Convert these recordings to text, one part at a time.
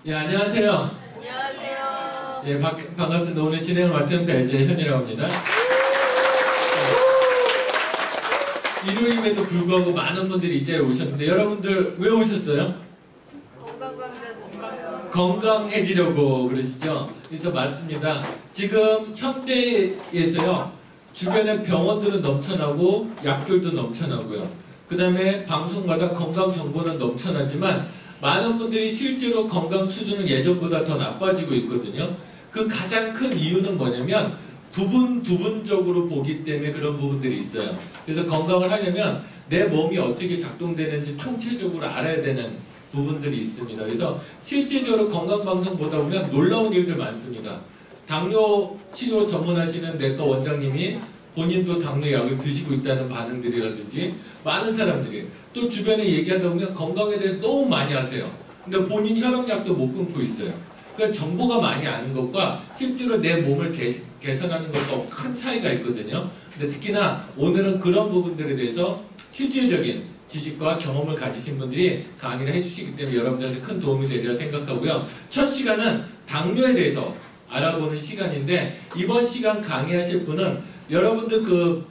예, 안녕하세요. 안녕하세요. 예, 반갑습니다. 오늘 진행을 맡은 배재현이라고 합니다. 일요일임에도 불구하고 많은 분들이 이 자리에 오셨는데 여러분들 왜 오셨어요? 건강관리자들인가요? 건강해지려고 그러시죠? 그래서 맞습니다. 지금 현대에서요, 주변에 병원들은 넘쳐나고 약들도 넘쳐나고요. 그 다음에 방송마다 건강 정보는 넘쳐나지만 많은 분들이 실제로 건강 수준은 예전보다 더 나빠지고 있거든요. 그 가장 큰 이유는 뭐냐면 부분적으로 보기 때문에 그런 부분들이 있어요. 그래서 건강을 하려면 내 몸이 어떻게 작동되는지 총체적으로 알아야 되는 부분들이 있습니다. 그래서 실질적으로 건강방송 보다 보면 놀라운 일들 많습니다. 당뇨 치료 전문하시는 내과 원장님이 본인도 당뇨 약을 드시고 있다는 반응들이라든지 많은 사람들이 또 주변에 얘기하다 보면 건강에 대해서 너무 많이 하세요. 근데 본인 혈압약도 못 끊고 있어요. 그러니까 정보가 많이 아는 것과 실제로 내 몸을 개선하는 것과 큰 차이가 있거든요. 근데 특히나 오늘은 그런 부분들에 대해서 실질적인 지식과 경험을 가지신 분들이 강의를 해주시기 때문에 여러분들한테 큰 도움이 되리라 생각하고요. 첫 시간은 당뇨에 대해서 알아보는 시간인데 이번 시간 강의하실 분은 여러분들 그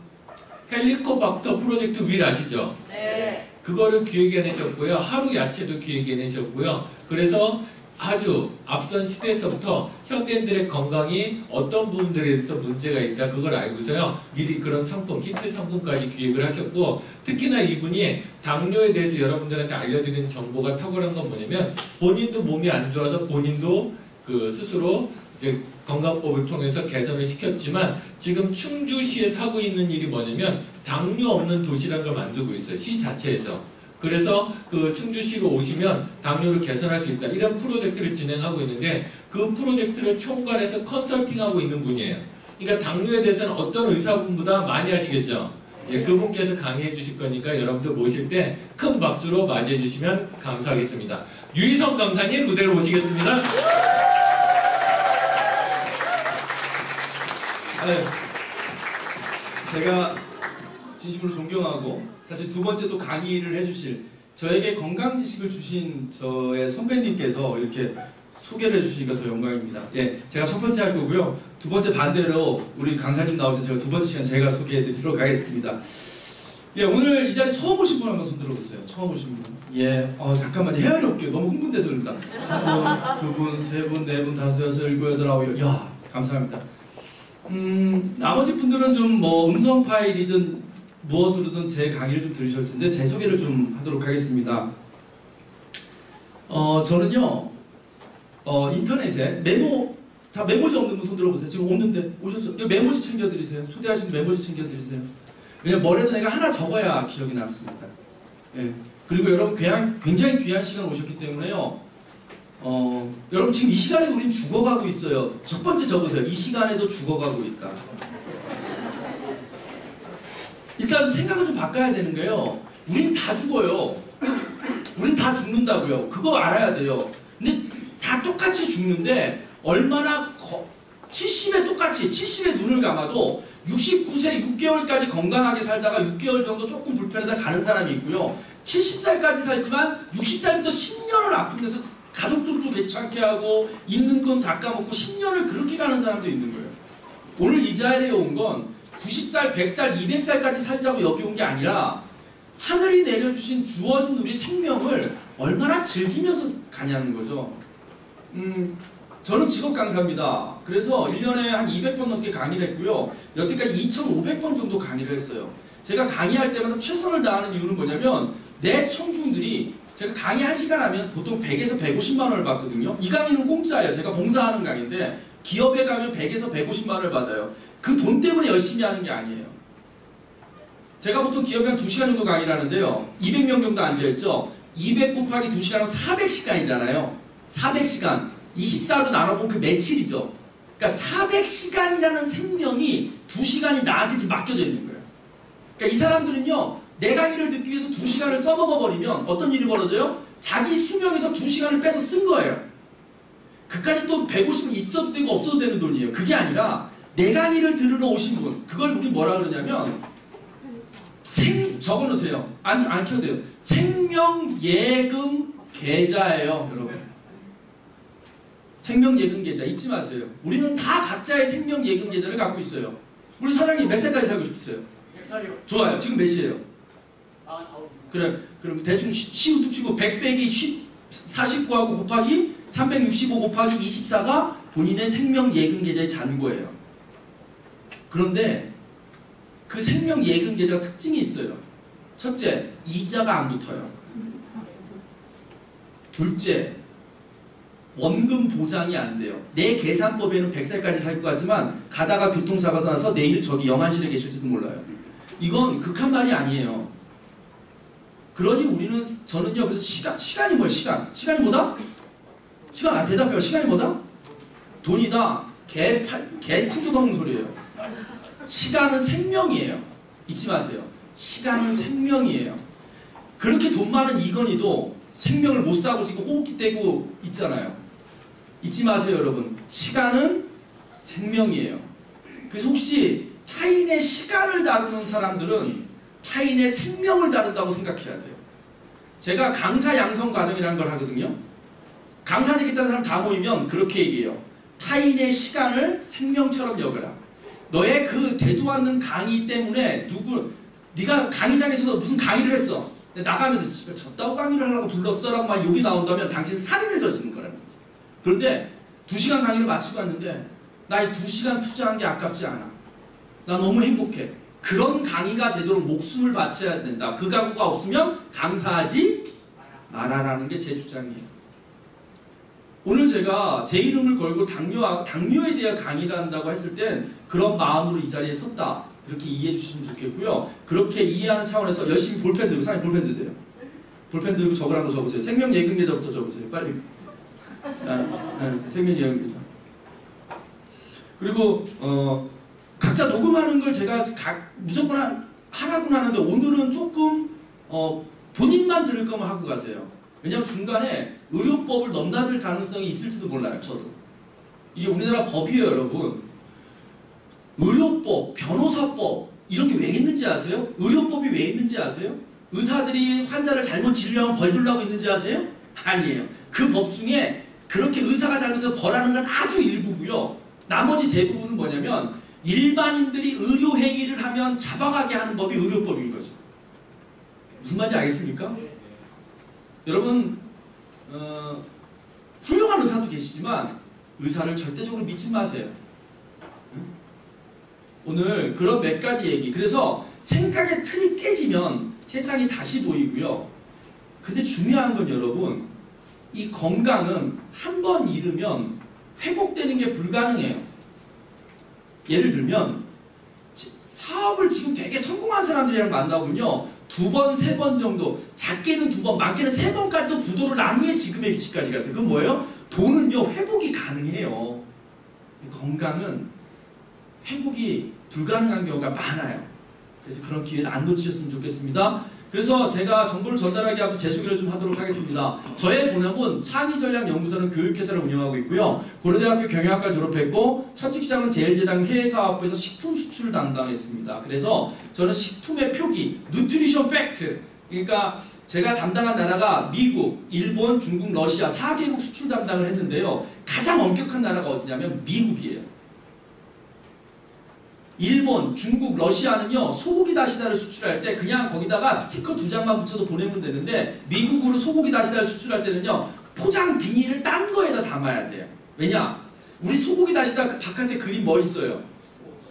헬리코박터 프로젝트 윌 아시죠? 네. 그거를 기획해내셨고요. 하루 야채도 기획해내셨고요. 그래서 아주 앞선 시대에서부터 현대인들의 건강이 어떤 부분들에 대해서 문제가 있다 그걸 알고서요. 미리 그런 상품, 히트 상품까지 기획을 하셨고 특히나 이분이 당뇨에 대해서 여러분들한테 알려드리는 정보가 탁월한 건 뭐냐면 본인도 몸이 안 좋아서 본인도 그 스스로 이제 건강법을 통해서 개선을 시켰지만 지금 충주시에서 하고 있는 일이 뭐냐면 당뇨 없는 도시라는 걸 만들고 있어요. 시 자체에서. 그래서 그 충주시로 오시면 당뇨를 개선할 수 있다. 이런 프로젝트를 진행하고 있는데 그 프로젝트를 총괄해서 컨설팅하고 있는 분이에요. 그러니까 당뇨에 대해서는 어떤 의사분보다 많이 하시겠죠. 예, 그분께서 강의해 주실 거니까 여러분들 모실 때 큰 박수로 맞이해 주시면 감사하겠습니다. 유희성 강사님 무대로 모시겠습니다. 네, 제가 진심으로 존경하고 사실 두 번째 또 강의를 해주실 저에게 건강 지식을 주신 저의 선배님께서 이렇게 소개를 해주시니까 더 영광입니다. 예, 제가 첫 번째 할 거고요. 두 번째 반대로 우리 강사님 나오신 제가 두 번째 시간 제가 소개해드리도록 하겠습니다. 예, 오늘 이 자리 처음 오신 분 한번 손 들어보세요. 처음 오신 분. 예, 잠깐만요. 헤아리 없게요. 너무 흥분돼서 그런다. 한 분, 두 분, 세 분, 네 분, 다섯, 여섯, 일곱, 여덟, 아홉, 야, 감사합니다. 나머지 분들은 좀 뭐 음성 파일이든 무엇으로든 제 강의를 좀 들으실 텐데 제 소개를 좀 하도록 하겠습니다. 저는요 인터넷에 메모지 없는 분 손 들어보세요. 지금 없는데 오셨어요. 이거 메모지 챙겨드리세요. 초대하신 메모지 챙겨드리세요. 왜냐면 뭐래도 내가 하나 적어야 기억이 남습니다. 예. 그리고 여러분 굉장히 귀한 시간 오셨기 때문에요. 여러분 지금 이 시간에 우린 죽어가고 있어요. 첫 번째 적으세요. 이 시간에도 죽어가고 있다. 일단 생각을 좀 바꿔야 되는 게요. 우린 다 죽어요. 우린 다 죽는다고요. 그거 알아야 돼요. 근데 다 똑같이 죽는데 얼마나 70에 똑같이 70에 눈을 감아도 69세 6개월까지 건강하게 살다가 6개월 정도 조금 불편하다 가는 사람이 있고요. 70살까지 살지만 60살부터 10년을 아프면서 가족들도 괜찮게 하고 있는 건 다 까먹고 10년을 그렇게 가는 사람도 있는 거예요. 오늘 이 자리에 온 건 90살, 100살, 200살까지 살자고 여기 온 게 아니라 하늘이 내려주신 주어진 우리 생명을 얼마나 즐기면서 가냐는 거죠. 저는 직업 강사입니다. 그래서 1년에 한 200번 넘게 강의를 했고요. 여태까지 2,500번 정도 강의를 했어요. 제가 강의할 때마다 최선을 다하는 이유는 뭐냐면 내 청중들이 제가 강의 1시간 하면 보통 100에서 150만 원을 받거든요. 이 강의는 공짜예요. 제가 봉사하는 강의인데 기업에 가면 100에서 150만 원을 받아요. 그 돈 때문에 열심히 하는 게 아니에요. 제가 보통 기업에 한 2시간 정도 강의를 하는데요. 200명 정도 앉아있죠. 200 곱하기 2시간은 400시간이잖아요. 400시간. 24로 나눠보면 그 며칠이죠. 그러니까 400시간이라는 생명이 2시간이 나한테 지금 맡겨져 있는 거예요. 그러니까 이 사람들은요. 내 강의를 듣기 위해서 2시간을 써먹어버리면 어떤 일이 벌어져요? 자기 수명에서 2시간을 빼서 쓴 거예요. 그까지 또 150은 있어도 되고 없어도 되는 돈이에요. 그게 아니라 내 강의를 들으러 오신 분, 그걸 우리 뭐라 그러냐면 적어놓으세요. 안 켜도 돼요. 생명예금 계좌예요, 여러분. 생명예금계좌 잊지 마세요. 우리는 다 각자의 생명예금계좌를 갖고 있어요. 우리 사장님 몇 살까지 살고 싶으세요? 100살이요. 좋아요. 지금 몇이에요? 아, 그래, 그럼 대충 시우도 치고 100 빼기 49하고 곱하기 365 곱하기 24가 본인의 생명예금계좌의 잔고예요. 그런데 그 생명예금계좌가 특징이 있어요. 첫째, 이자가 안 붙어요. 둘째, 원금 보장이 안 돼요. 내 계산법에는 100살까지 살 것 같지만 가다가 교통사고가 나서 내일 저기 영안실에 계실지도 몰라요. 이건 극한 말이 아니에요. 그러니 우리는 저는요. 그래서 시간이 뭐예요? 시간이 뭐다? 시간 안 대답해요. 시간이 뭐다? 돈이다. 개 풀도 먹는 소리예요. 시간은 생명이에요. 잊지 마세요. 시간은 생명이에요. 그렇게 돈 많은 이건희도 생명을 못 사고 지금 호흡기 떼고 있잖아요. 잊지 마세요, 여러분. 시간은 생명이에요. 그래서 혹시 타인의 시간을 다루는 사람들은 타인의 생명을 다룬다고 생각해야 돼요. 제가 강사 양성 과정이라는 걸 하거든요. 강사 되겠다는 사람 다 모이면 그렇게 얘기해요. 타인의 시간을 생명처럼 여겨라. 너의 그 대도 않는 강의 때문에 네가 강의장에서 무슨 강의를 했어. 나가면서 저따구 강의를 하려고 불렀어라고 막 욕이 나온다면 당신 살인을 저지른 거라는 거죠. 그런데 2시간 강의를 마치고 왔는데 나 이 2시간 투자한 게 아깝지 않아. 나 너무 행복해. 그런 강의가 되도록 목숨을 바쳐야 된다. 그 각오가 없으면 강사하지 마라라는 게 제 주장이에요. 오늘 제가 제 이름을 걸고 당뇨에 대한 강의를 한다고 했을 땐 그런 마음으로 이 자리에 섰다. 이렇게 이해해 주시면 좋겠고요. 그렇게 이해하는 차원에서 열심히 볼펜 들고, 사장님 볼펜 드세요. 볼펜 들고 적으라는 거 적으세요. 생명예금계좌부터 적으세요. 빨리. 생명예금계좌. 그리고 각자 녹음하는 걸 제가 무조건 하라고 하는데 오늘은 조금 본인만 들을 거면 하고 가세요. 왜냐하면 중간에 의료법을 넘나들 가능성이 있을지도 몰라요. 저도. 이게 우리나라 법이에요, 여러분. 의료법, 변호사법 이런 게 왜 있는지 아세요? 의료법이 왜 있는지 아세요? 의사들이 환자를 잘못 진료하면 벌 주려고 있는지 아세요? 아니에요. 그 법 중에 그렇게 의사가 잘못해서 벌하는 건 아주 일부고요. 나머지 대부분은 뭐냐면 일반인들이 의료 행위를 하면 잡아가게 하는 법이 의료법인 거죠. 무슨 말인지 알겠습니까? 여러분 훌륭한 의사도 계시지만 의사를 절대적으로 믿지 마세요. 오늘 그런 몇 가지 얘기. 그래서 생각의 틀이 깨지면 세상이 다시 보이고요. 근데 중요한 건 여러분, 이 건강은 한 번 잃으면 회복되는 게 불가능해요. 예를 들면 사업을 지금 되게 성공한 사람들이랑 만나보면요. 2번, 3번 정도, 작게는 2번, 많게는 3번까지도 부도를 난 후에 지금의 위치까지 갔어요. 그건 뭐예요? 돈은요, 회복이 가능해요. 건강은 회복이 불가능한 경우가 많아요. 그래서 그런 기회는 안 놓치셨으면 좋겠습니다. 그래서 제가 정보를 전달하기 앞서 제 소개를 좀 하도록 하겠습니다. 저의 본업은 창의전략연구소는 교육회사를 운영하고 있고요. 고려대학교 경영학과를 졸업했고 첫 직장은 제일제당 해외사업부에서 식품 수출을 담당했습니다. 그래서 저는 식품의 표기, 누트리션 팩트, 그러니까 제가 담당한 나라가 미국, 일본, 중국, 러시아 4개국 수출 담당을 했는데요. 가장 엄격한 나라가 어디냐면 미국이에요. 일본, 중국, 러시아는요 소고기 다시다를 수출할 때 그냥 거기다가 스티커 2장만 붙여서 보내면 되는데 미국으로 소고기 다시다를 수출할 때는요 포장 비닐을 딴 거에다 담아야 돼요. 왜냐? 우리 소고기 다시다 그 바깥에 그림 뭐 있어요?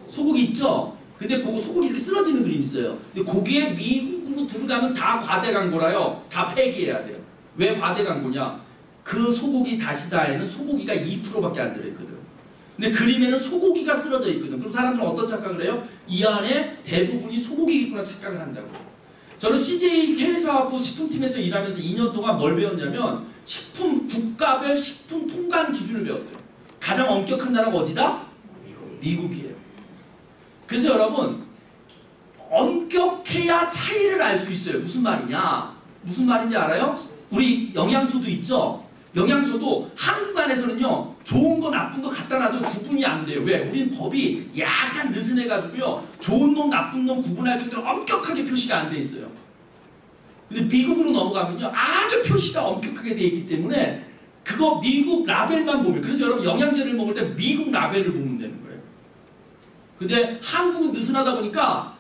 소고기 있죠? 근데 그거 소고기 이렇게 쓰러지는 그림 있어요. 근데 거기에 미국으로 들어가면 다 과대 광고라요. 다 폐기해야 돼요. 왜 과대 광고냐? 그 소고기 다시다에는 소고기가 2%밖에 안 들어있거든. 근데 그림에는 소고기가 쓰러져 있거든. 그럼 사람들은 어떤 착각을 해요? 이 안에 대부분이 소고기겠구나 착각을 한다고. 저는 CJ 해외사업부 식품팀에서 일하면서 2년 동안 뭘 배웠냐면 국가별 식품 통관 기준을 배웠어요. 가장 엄격한 나라가 어디다? 미국이에요. 그래서 여러분 엄격해야 차이를 알 수 있어요. 무슨 말이냐? 무슨 말인지 알아요? 우리 영양소도 있죠? 영양소도 한국 안에서는요 좋은 거 나쁜 거 갖다 놔도 구분이 안 돼요. 왜? 우린 법이 약간 느슨해가지고요 좋은 놈 나쁜 놈 구분할 정도로 엄격하게 표시가 안 돼 있어요. 근데 미국으로 넘어가면요 아주 표시가 엄격하게 돼 있기 때문에 그거 미국 라벨만 보면, 그래서 여러분 영양제를 먹을 때 미국 라벨을 보면 되는 거예요. 근데 한국은 느슨하다 보니까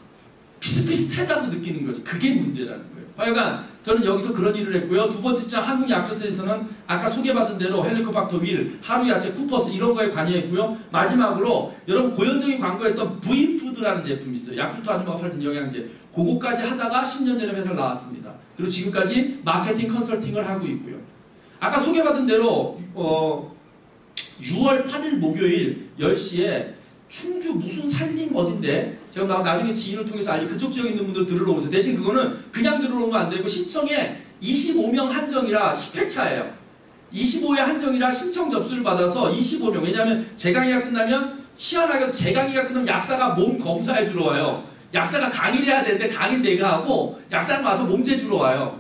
비슷비슷하다고 느끼는 거지. 그게 문제라는 거예요. 하여간 저는 여기서 그런 일을 했고요. 두 번째 장 한국 야쿠르트에서는 아까 소개받은 대로 헬리코박터 윌, 하루 야채, 쿠퍼스 이런 거에 관여했고요. 마지막으로 여러분 고현정이 광고했던 V푸드라는 제품이 있어요. 야쿠르트 아줌마가 팔던 영양제. 그거까지 하다가 10년 전에 회사를 나왔습니다. 그리고 지금까지 마케팅 컨설팅을 하고 있고요. 아까 소개받은 대로 6월 8일 목요일 10시에 충주 무슨 산림 어딘데 제가 나중에 지인을 통해서 알려 그쪽 지역에 있는 분들 들으러 오세요. 대신 그거는 그냥 들으러 오면 안 되고 신청에 25명 한정이라 10회차예요. 25회 한정이라 신청 접수를 받아서 25명. 왜냐하면 제 강의가 끝나면 희한하게 제 강의가 끝나면 약사가 몸 검사해 주러 와요. 약사가 강의를 해야 되는데 강의 내가 하고 약사는 와서 몸재 주러 와요.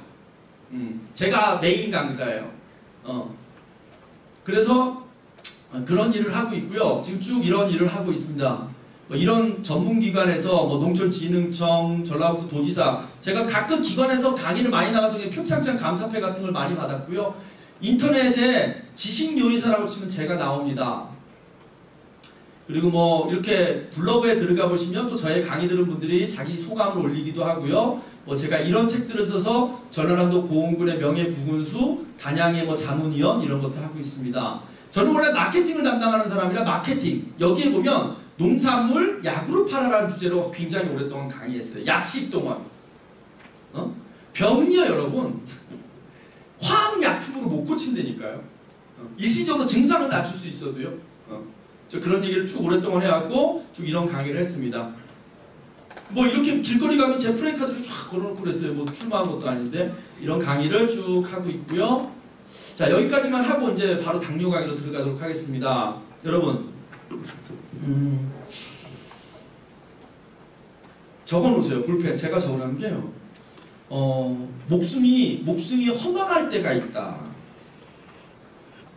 제가 메인 강사예요. 그래서 그런 일을 하고 있고요. 지금 쭉 이런 일을 하고 있습니다. 이런 전문기관에서 농촌진흥청, 전라북도 도지사, 제가 가끔 기관에서 강의를 많이 나가던 게 표창장 감사패 같은 걸 많이 받았고요. 인터넷에 지식요리사라고 치면 제가 나옵니다. 그리고 이렇게 블로그에 들어가 보시면 또 저의 강의 들은 분들이 자기 소감을 올리기도 하고요. 제가 이런 책들을 써서 전라남도 고흥군의 명예부군수, 단양의 자문위원 이런 것도 하고 있습니다. 저는 원래 마케팅을 담당하는 사람이라 마케팅, 여기에 보면 농산물 약으로 팔아라는 주제로 굉장히 오랫동안 강의했어요. 약식동원. 병은요 여러분 화학약품으로 못 고친다니까요. 일시적으로 증상은 낮출 수 있어도요. 저 그런 얘기를 쭉 오랫동안 해왔고 쭉 이런 강의를 했습니다. 이렇게 길거리 가면 제 프랭카드를 쫙 걸어놓고 그랬어요. 출마한 것도 아닌데 이런 강의를 쭉 하고 있고요. 자, 여기까지만 하고 이제 바로 당뇨 강의로 들어가도록 하겠습니다. 여러분 적어놓으세요. 볼펜 제가 적어놓은 게요. 목숨이 허망할 때가 있다.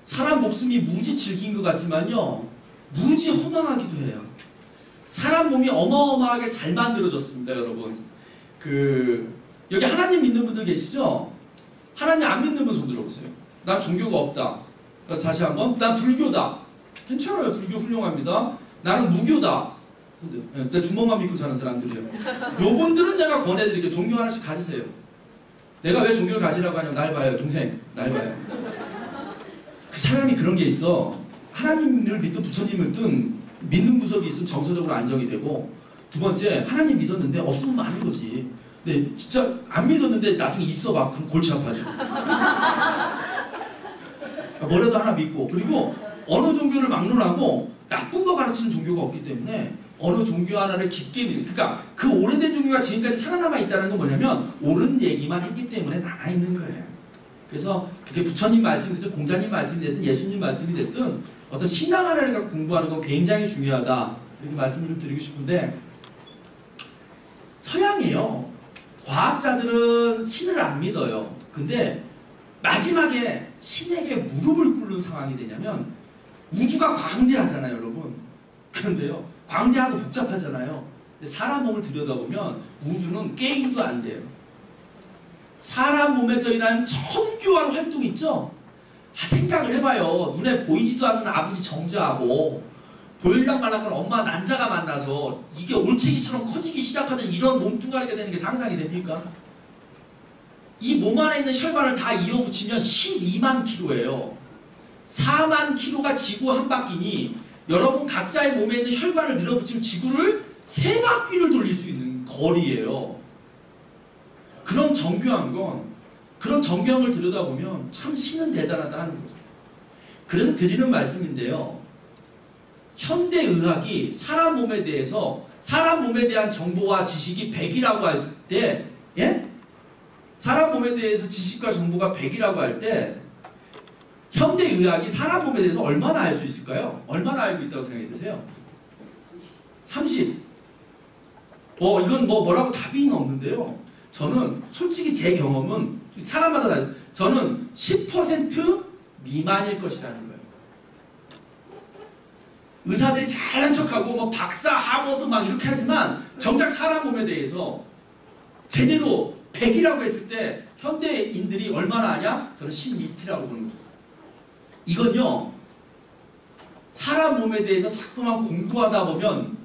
사람 목숨이 무지 질긴 것 같지만요 무지 허망하기도 해요. 사람 몸이 어마어마하게 잘 만들어졌습니다. 여러분 여기 하나님 믿는 분들 계시죠? 하나님 안 믿는 분 손 들어보세요. 난 종교가 없다. 다시 한번. 난 불교다. 괜찮아요. 불교 훌륭합니다. 나는 무교다. 내 주먹만 믿고 사는 사람들이에요. 요분들은 내가 권해드릴게요. 종교 하나씩 가지세요. 내가 왜 종교를 가지라고 하냐면 날 봐요. 동생. 날 봐요. 그 사람이 그런 게 있어. 하나님을 믿든 부처님을 믿든 믿는 구석이 있으면 정서적으로 안정이 되고, 두 번째 하나님 믿었는데 없으면 많은 거지. 근데 진짜 안 믿었는데 나중에 있어 봐. 그럼 골치 아파져. 뭐라도 하나 믿고, 그리고 어느 종교를 막론하고 나쁜 거 가르치는 종교가 없기 때문에 어느 종교 하나를 깊게 믿는, 그러니까 그 오래된 종교가 지금까지 살아남아 있다는 건 뭐냐면 옳은 얘기만 했기 때문에 남아있는 거예요. 그래서 그게 부처님 말씀이 됐든 공자님 말씀이 됐든 예수님 말씀이 됐든 어떤 신앙 하나를 갖고 공부하는 건 굉장히 중요하다, 이렇게 말씀을 드리고 싶은데, 서양이요 과학자들은 신을 안 믿어요. 근데 마지막에 신에게 무릎을 꿇는 상황이 되냐면, 우주가 광대하잖아요 여러분. 그런데요 광대하고 복잡하잖아요. 근데 사람 몸을 들여다보면 우주는 게임도 안 돼요. 사람 몸에서 일하는 정교한 활동 있죠? 생각을 해봐요. 눈에 보이지도 않는 아버지 정자하고 보일랑 말랑한 엄마 난자가 만나서 이게 올챙이처럼 커지기 시작하는 이런 몸뚱아리가 되는 게 상상이 됩니까? 이 몸 안에 있는 혈관을 다 이어붙이면 12만 킬로예요. 4만 킬로가 지구 한 바퀴니 여러분 각자의 몸에 있는 혈관을 늘어붙이면 지구를 3바퀴를 돌릴 수 있는 거리예요. 그런 정교한 건, 그런 정교한 걸 들여다보면 참 신은 대단하다 하는 거죠. 그래서 드리는 말씀인데요, 현대의학이 사람 몸에 대해서, 사람 몸에 대한 정보와 지식이 100이라고 할 때, 예? 사람 몸에 대해서 지식과 정보가 100이라고 할 때 현대의학이 사람 몸에 대해서 얼마나 알 수 있을까요? 얼마나 알고 있다고 생각이 드세요? 30. 이건 뭐라고 답이 없는데요. 저는 솔직히 제 경험은 사람마다 달라요. 저는 10% 미만일 것이라는 거예요. 의사들이 잘난 척하고 박사, 하버드 막 이렇게 하지만 정작 사람 몸에 대해서 제대로 100이라고 했을 때 현대인들이 얼마나 아냐? 저는 10m라고 보는 거죠. 이건요, 사람 몸에 대해서 자꾸만 공부하다 보면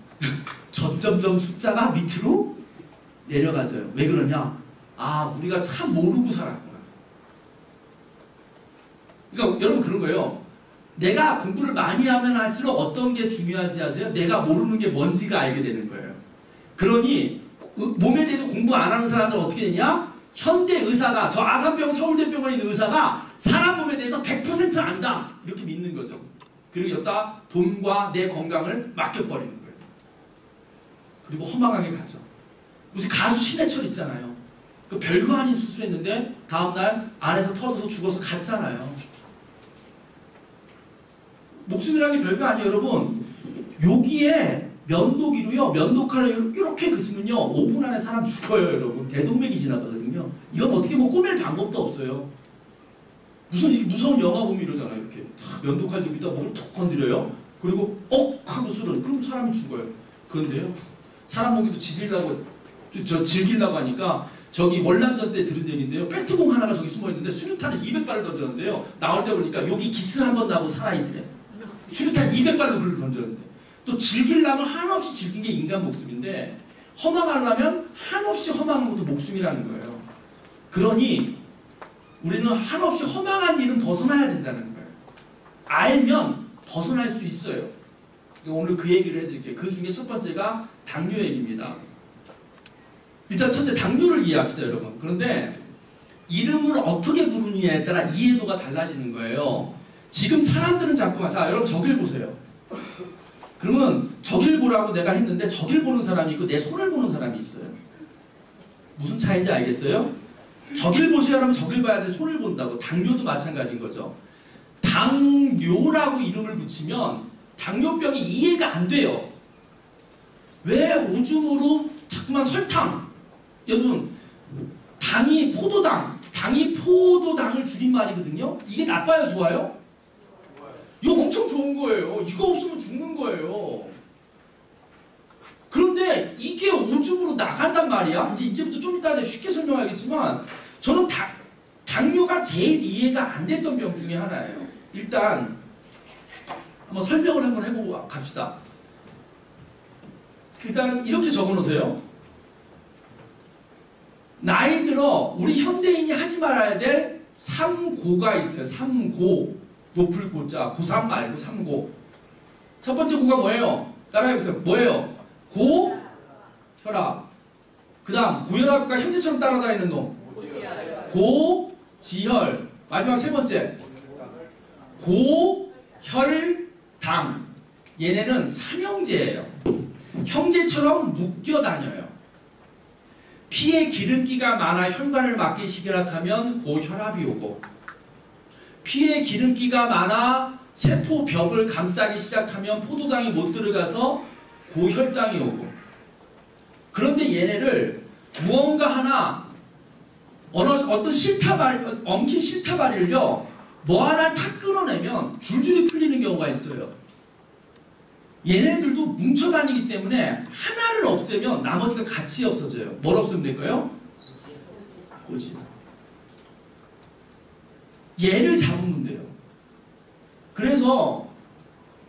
점점점 숫자가 밑으로 내려가져요. 왜 그러냐? 아, 우리가 참 모르고 살았구나. 그러니까 여러분 그런 거예요. 내가 공부를 많이 하면 할수록 어떤 게 중요한지 아세요? 내가 모르는 게 뭔지가 알게 되는 거예요. 그러니 몸에 대해서 공부 안 하는 사람들은 어떻게 되냐? 현대 의사가, 저 아산병 서울대병원에 있는 의사가 사람 몸에 대해서 100% 안다, 이렇게 믿는 거죠. 그리고 여기다 돈과 내 건강을 맡겨버리는 거예요. 그리고 허망하게 가죠. 무슨 가수 신해철 있잖아요. 그 별거 아닌 수술했는데 다음날 안에서 터져서 죽어서 갔잖아요. 목숨이라는 게 별거 아니에요, 여러분. 여기에 면도기로요, 면도칼로 이렇게 그으면요 5분 안에 사람 죽어요, 여러분. 대동맥이 지나가거든요. 이건 어떻게 뭐 꼬맬 방법도 없어요. 무슨 이게 무서운 영화 보면 이러잖아요. 이렇게 면도칼 여기다 목을 톡 건드려요. 그리고 억 하고 술을, 그럼 사람이 죽어요. 그런데요, 사람 목에도 즐기려고 하니까, 저기 월남전 때 들은 얘기인데요, 배트공 하나가 저기 숨어있는데 수류탄을 200발을 던졌는데요, 나올 때 보니까 여기 기스 한 번 나고 살아있더래. 수류탄 200발로 그걸 던졌는데, 또 즐기려면 한없이 즐긴 게 인간 목숨인데, 허망하려면 한없이 허망한 것도 목숨이라는 거예요. 그러니 우리는 한없이 허망한 일은 벗어나야 된다는 거예요. 알면 벗어날 수 있어요. 오늘 그 얘기를 해드릴게요. 그 중에 첫 번째가 당뇨 얘기입니다. 일단 첫째, 당뇨를 이해합시다, 여러분. 그런데 이름을 어떻게 부르느냐에 따라 이해도가 달라지는 거예요. 지금 사람들은 자꾸만, 자, 여러분 저길 보세요. 그러면 저길 보라고 내가 했는데 저길 보는 사람이 있고 내 손을 보는 사람이 있어요. 무슨 차이인지 알겠어요? 저길 보세요 하면 저길 봐야 돼, 손을 본다고. 당뇨도 마찬가지인 거죠. 당뇨라고 이름을 붙이면 당뇨병이 이해가 안 돼요. 왜 오줌으로 자꾸만 설탕, 여러분 당이 포도당을 줄임말이거든요. 이게 나빠요, 좋아요? 이거 엄청 좋은 거예요. 이거 없으면 죽는 거예요. 그런데 이게 오줌으로 나간단 말이야. 이제부터 좀 이따 쉽게 설명하겠지만, 저는 당뇨가 제일 이해가 안 됐던 병 중에 하나예요. 일단 한번 설명을 한번 해보고 갑시다. 일단 이렇게 적어놓으세요. 나이 들어 우리 현대인이 하지 말아야 될 3고가 있어요. 3고. 높을 고자, 고3 말고 3고. 첫 번째 고가 뭐예요? 따라해보세요. 뭐예요? 고, 혈압. 그 다음 고혈압과 형제처럼 따라다니는 놈. 고, 지혈. 마지막 세 번째 고, 혈, 당. 얘네는 삼형제예요. 형제처럼 묶여 다녀요. 피에 기름기가 많아 혈관을 막기 시작하면 고혈압이 오고, 피에 기름기가 많아 세포벽을 감싸기 시작하면 포도당이 못 들어가서 고혈당이 오고, 그런데 얘네를 무언가 하나 어떤 엉킨 실타바리를요 뭐 하나 탁 끊어내면 줄줄이 풀리는 경우가 있어요. 얘네들도 뭉쳐 다니기 때문에 하나를 없애면 나머지가 같이 없어져요. 뭘 없애면 될까요? 고지. 얘를 잡으면 돼요. 그래서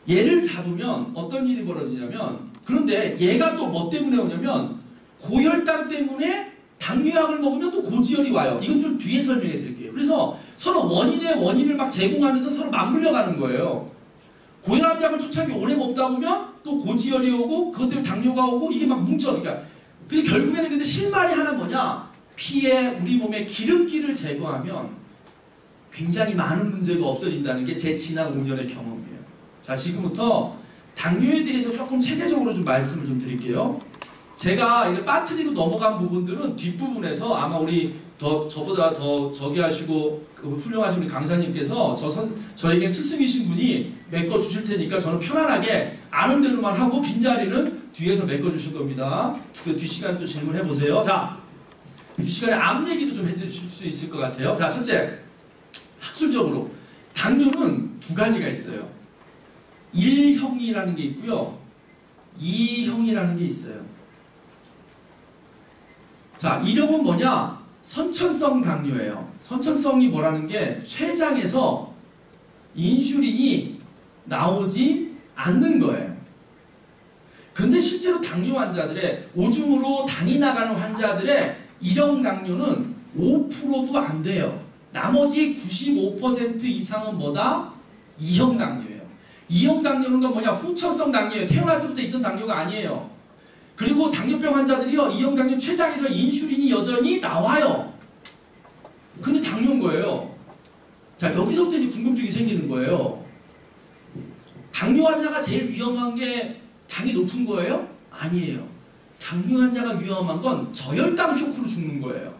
얘를 잡으면 어떤 일이 벌어지냐면, 그런데 얘가 또 뭐 때문에 오냐면 고혈당 때문에 당뇨약을 먹으면 또 고지혈이 와요. 이건 좀 뒤에 설명해 드릴게요. 그래서 서로 원인을 막 제공하면서 서로 맞물려 가는 거예요. 고혈압약을 초창기 오래 먹다 보면 또 고지혈이 오고, 그것 때문에 당뇨가 오고, 이게 막 뭉쳐. 그러니까 결국에는 근데 실말이 하나 뭐냐, 피에 우리 몸에 기름기를 제거하면 굉장히 많은 문제가 없어진다는 게 제 지난 5년의 경험이에요. 자, 지금부터 당뇨에 대해서 조금 체계적으로 좀 말씀을 좀 드릴게요. 제가 이게 빠뜨리고 넘어간 부분들은 뒷부분에서 아마 우리 저보다 더 저기 하시고 훌륭하신 우리 강사님께서 저에게 스승이신 분이 메꿔 주실 테니까 저는 편안하게 아는 대로만 하고, 빈자리는 뒤에서 메꿔 주실 겁니다. 그 뒷시간에 또 질문해 보세요. 자, 뒷시간에 암 얘기도 좀 해주실 수 있을 것 같아요. 자, 첫째, 학술적으로 당뇨는 두 가지가 있어요. 1형이라는 게 있고요, 2형이라는 게 있어요. 자, 1형은 뭐냐? 선천성 당뇨예요. 선천성이 뭐라는 게 췌장에서 인슐린이 나오지 않는 거예요. 근데 실제로 당뇨 환자들의 오줌으로 당이 나가는 환자들의 일형 당뇨는 5%도 안 돼요. 나머지 95% 이상은 뭐다? 2형 당뇨예요. 2형 당뇨는 뭐냐? 후천성 당뇨예요. 태어날 때부터 있던 당뇨가 아니에요. 그리고 당뇨병 환자들이요, 2형 당뇨 췌장에서 인슐린이 여전히 나와요. 근데 당뇨인 거예요. 자, 여기서부터 이제 궁금증이 생기는 거예요. 당뇨 환자가 제일 위험한 게 당이 높은 거예요? 아니에요. 당뇨 환자가 위험한 건 저혈당 쇼크로 죽는 거예요.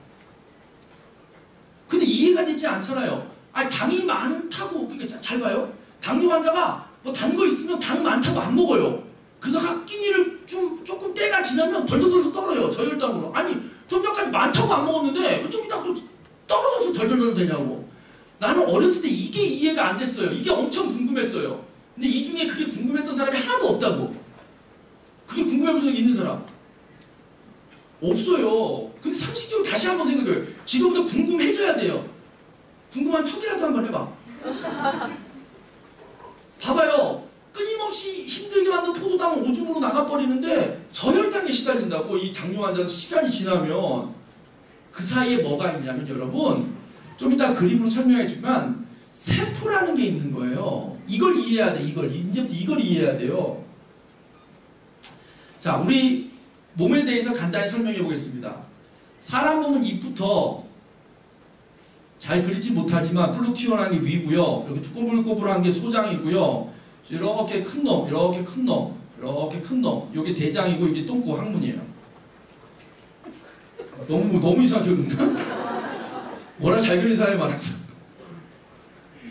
근데 이해가 되지 않잖아요. 아니, 당이 많다고, 그러니까 잘 봐요. 당뇨 환자가 뭐 단 거 있으면 당 많다고 안 먹어요. 그러다가 끼니를 조금 때가 지나면 덜덜덜 떨어요. 저혈당으로. 아니, 좀 전까지 많다고 안 먹었는데 좀 이따 또 떨어져서 덜덜덜 되냐고. 나는 어렸을 때 이게 이해가 안 됐어요. 이게 엄청 궁금했어요. 근데 이 중에 그게 궁금했던 사람이 하나도 없다고. 그게 궁금해본 적 있는 사람? 없어요. 근데 상식적으로 다시 한번 생각해요. 지금부터 궁금해져야 돼요. 궁금한 척이라도 한번 해봐. 봐봐요. 끊임없이 힘들게 만든 포도당은 오줌으로 나가버리는데 저혈당에 시달린다고. 이 당뇨 환자는 시간이 지나면. 그 사이에 뭐가 있냐면 여러분, 좀 이따 그림으로 설명해주면 세포라는 게 있는 거예요. 이걸 이해해야 돼. 이제부터 이걸 이해해야 돼요. 자, 우리 몸에 대해서 간단히 설명해 보겠습니다. 사람 몸은 입부터 잘 그리지 못하지만 불룩 튀어나온 게 위고요. 이렇게 꼬불꼬불한 게 소장이고요. 이렇게 큰 놈, 이렇게 큰 놈, 이렇게 큰 놈. 이게 대장이고 이게 똥꼬 항문이에요. 너무 이상하게 그런가? 워낙 잘 그린 사람이 많았어.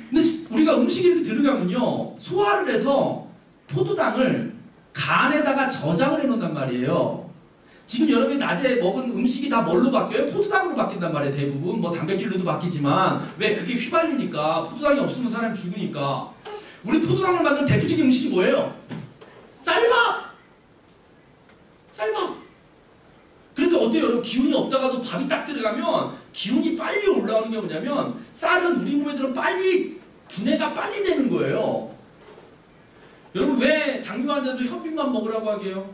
근데 우리가 음식이 이렇게 들어가면요, 소화를 해서 포도당을 간에다가 저장을 해놓는단 말이에요. 지금 여러분이 낮에 먹은 음식이 다 뭘로 바뀌어요? 포도당으로 바뀐단 말이에요. 대부분 뭐 단백질로도 바뀌지만 왜 그게 휘발유니까. 포도당이 없으면 사람이 죽으니까. 우리 포도당을 만든 대표적인 음식이 뭐예요? 쌀밥! 쌀밥! 그러니까 어때요? 여러분, 기운이 없다가도 밥이 딱 들어가면 기운이 빨리 올라오는 게 뭐냐면 쌀은 우리 몸에 들어 빨리 분해가 빨리 되는 거예요. 여러분, 왜 당뇨 환자들 현미만 먹으라고 하게요?